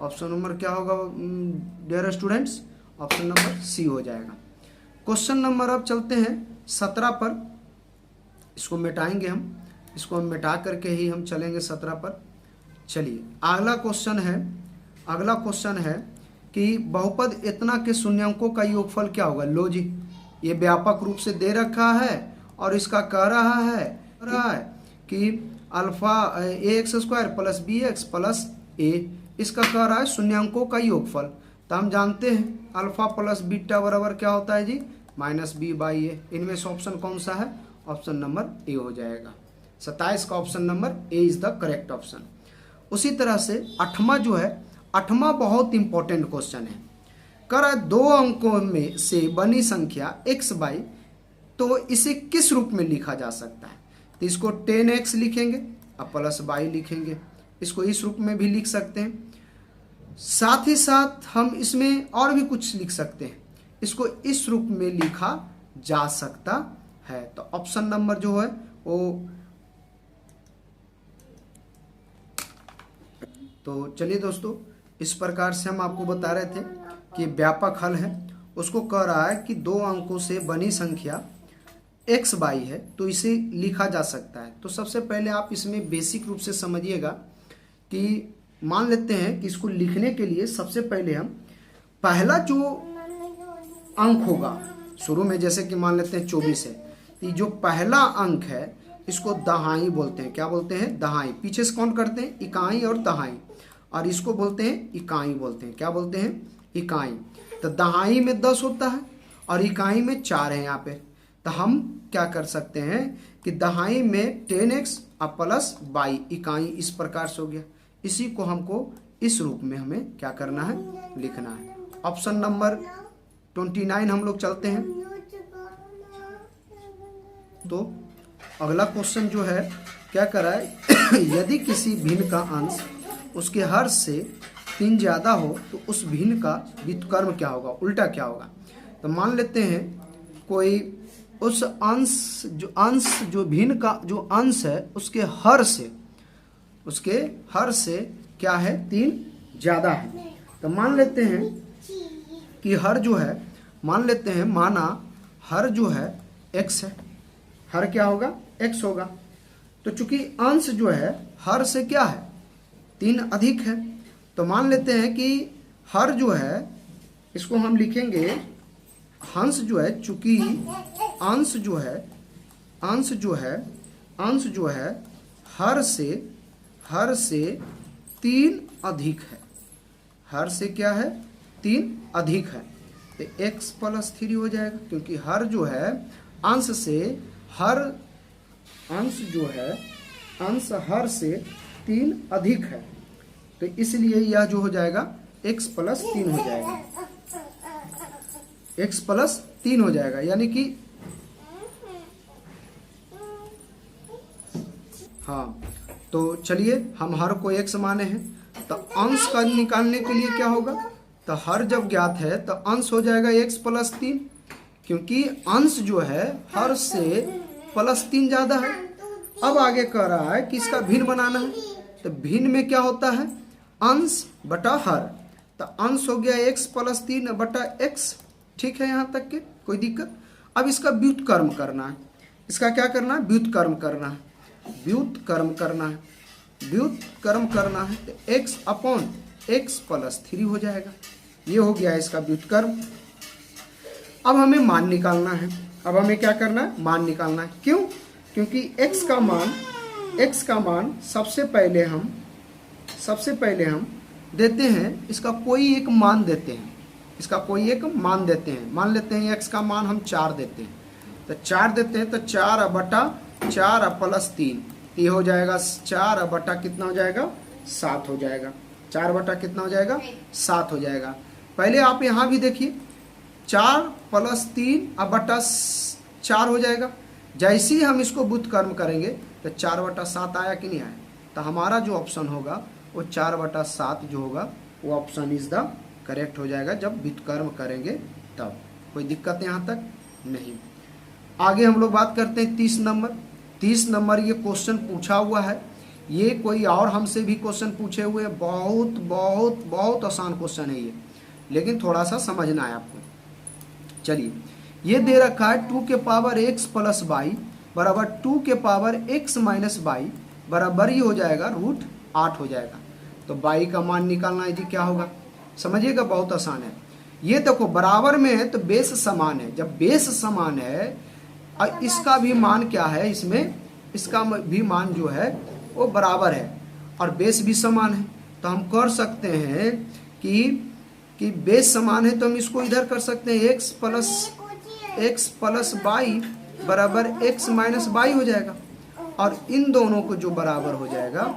[SPEAKER 1] Option number क्या होगा dear students, option number C हो जाएगा। क्वेश्चन नंबर अब चलते हैं 17 पर, इसको मिटाएंगे हम, इसको हम मिटा करके ही हम चलेंगे 17 पर। चलिए अगला क्वेश्चन है कि बहुपद इतना के शून्यांकों का योगफल क्या होगा। लो जी, ये व्यापक रूप से दे रखा है और इसका कह रहा है कि alpha ax square plus bx plus a, इसका कह रहा है शून्यांकों का योगफल। तो हम जानते हैं अल्फा प्लस बीटा बराबर क्या होता है जी, -b/a। इनमें से ऑप्शन कौन सा है, ऑप्शन नंबर ए हो जाएगा। 27 का option number A is the correct option. उसी तरह से 8वां जो है, 8वां बहुत इंपॉर्टेंट क्वेश्चन है। कह रहा है 2 अंकों में से बनी संख्या x/, तो इसे किस रूप में लिखा जा सकता है। तो इसको 10x लिखेंगे और प्लस y लिखेंगे, इसको इस रूप में भी लिख सकते हैं। साथ ही साथ हम इसमें और भी कुछ लिख सकते हैं, इसको इस रूप में लिखा जा सकता है। तो ऑप्शन नंबर जो है वो, तो चलिए दोस्तों, इस प्रकार से हम आपको बता रहे थे कि व्यापक हल है, उसको कह रहा है कि 2 अंकों से बनी संख्या x/y है, तो इसे लिखा जा सकता है। तो सबसे पहले आप इसमें बेसिक रूप से समझिएगा कि मान लेते हैं कि इसको लिखने के लिए सबसे पहले हम पहला जो अंक होगा शुरू में, जैसे कि मान लेते हैं 24 है, तो जो पहला अंक है इसको दहाई बोलते हैं। क्या बोलते हैं, दहाई। पीछे से कौन करते हैं, इकाई और दहाई, और इसको बोलते हैं इकाई बोलते हैं। क्या बोलते हैं, इकाई। तो दहाई में 10 होता है और इकाई में 4 है यहाँ पे। तो हम क्या कर सकते हैं कि दहाई में 10x और प्लस y, इकाई इस प्रकार से हो गया। इसी को हमको इस रूप में हमें क्या करना है, लिखना है। ऑप्शन नंबर 29 हम लोग चलते हैं। तो अगला क्वेश्चन जो है क्या कर रहा है यदि किसी भिन्न का अंश उसके हर से 3 ज्यादा हो तो उस भिन्न का व्युत्क्रम क्या होगा, उल्टा क्या होगा। तो मान लेते हैं कोई उस अंश जो भिन्न का जो अंश है उसके हर से क्या है, 3 ज्यादा है। तो मान लेते हैं कि हर जो है, मान लेते हैं माना हर जो है x है, हर क्या होगा, x होगा। तो चूंकि अंश जो है हर से क्या है, 3 अधिक है, तो मान लेते हैं कि हर जो है इसको हम लिखेंगे हंस जो है, चूंकि अंश जो है हर से 3 अधिक है, हर से क्या है, 3 अधिक है। तो x प्लस 3 हो जाएगा, क्योंकि हर जो है अंश से अंश हर से 3 अधिक है, तो इसलिए यह जो हो जाएगा x प्लस 3 हो जाएगा, x प्लस 3 हो जाएगा। यानी कि हाँ, तो चलिए हम हर को x माने हैं, तो अंश का निकालने के लिए क्या होगा, तो हर जब ज्ञात है तो अंश हो जाएगा x प्लस 3, क्योंकि अंश जो है हर से प्लस 3 ज्यादा है। अब आगे कह रहा है कि इसका भिन्न बनाना है, तो भिन्न में क्या होता है, अंश बटा हर। तो अंश हो गया x प्लस 3 बटा x, ठीक है, यहाँ तक के कोई दिक्कत। अब इसका व्युत्क्रम करना है, इसका क्या करना है, व्युत्क्रम करना है, व्युत्क्रम करना है। तो x अपॉन x प्लस 3 हो जाएगा, ये हो गया इसका व्युत्क्रम। अब हमें मान निकालना है, अब हमें क्या करना है, मान निकालना है। क्यों, क्योंकि x का मान सबसे पहले हम देते हैं, इसका कोई एक मान देते हैं, मान लेते हैं x का मान हम 4 देते हैं, तो 4 देते हैं, तो 4 बटा 4 प्लस 3, ये हो जाएगा 4 बटा कितना हो जाएगा, 7 हो जाएगा, 4 बटा कितना हो जाएगा, 7 हो जाएगा। पहले आप यहाँ भी देखिए 4 + 3 अब बटा 4 हो जाएगा। जैसे ही हम इसको व्युत्क्रम करेंगे तो 4/7 आया कि नहीं आया। तो हमारा जो ऑप्शन होगा वो 4/7 जो होगा वो ऑप्शन इज द करेक्ट हो जाएगा जब व्युत्क्रम करेंगे तब। कोई दिक्कत यहाँ तक नहीं। आगे हम लोग बात करते हैं 30 नंबर। 30 नंबर ये क्वेश्चन पूछा हुआ है, ये कोई और हमसे भी क्वेश्चन पूछे हुए हैं। बहुत बहुत बहुत आसान क्वेश्चन है ये, लेकिन थोड़ा सा समझना है आपको। चलिए, ये दे रखा है 2 के पावर x + y बराबर 2 के पावर x - y बराबर ही हो जाएगा √8 हो जाएगा। तो y का मान निकालना है जी, क्या होगा समझिएगा, बहुत आसान है। ये देखो बराबर में है तो बेस समान है, जब बेस समान है और इसका भी मान क्या है, इसमें इसका भी मान जो है वो बराबर है और बेस भी समान है। तो हम कर सकते हैं कि बेस समान है तो हम इसको इधर कर सकते हैं, x + y बराबर x - y हो जाएगा और इन दोनों को जो बराबर हो जाएगा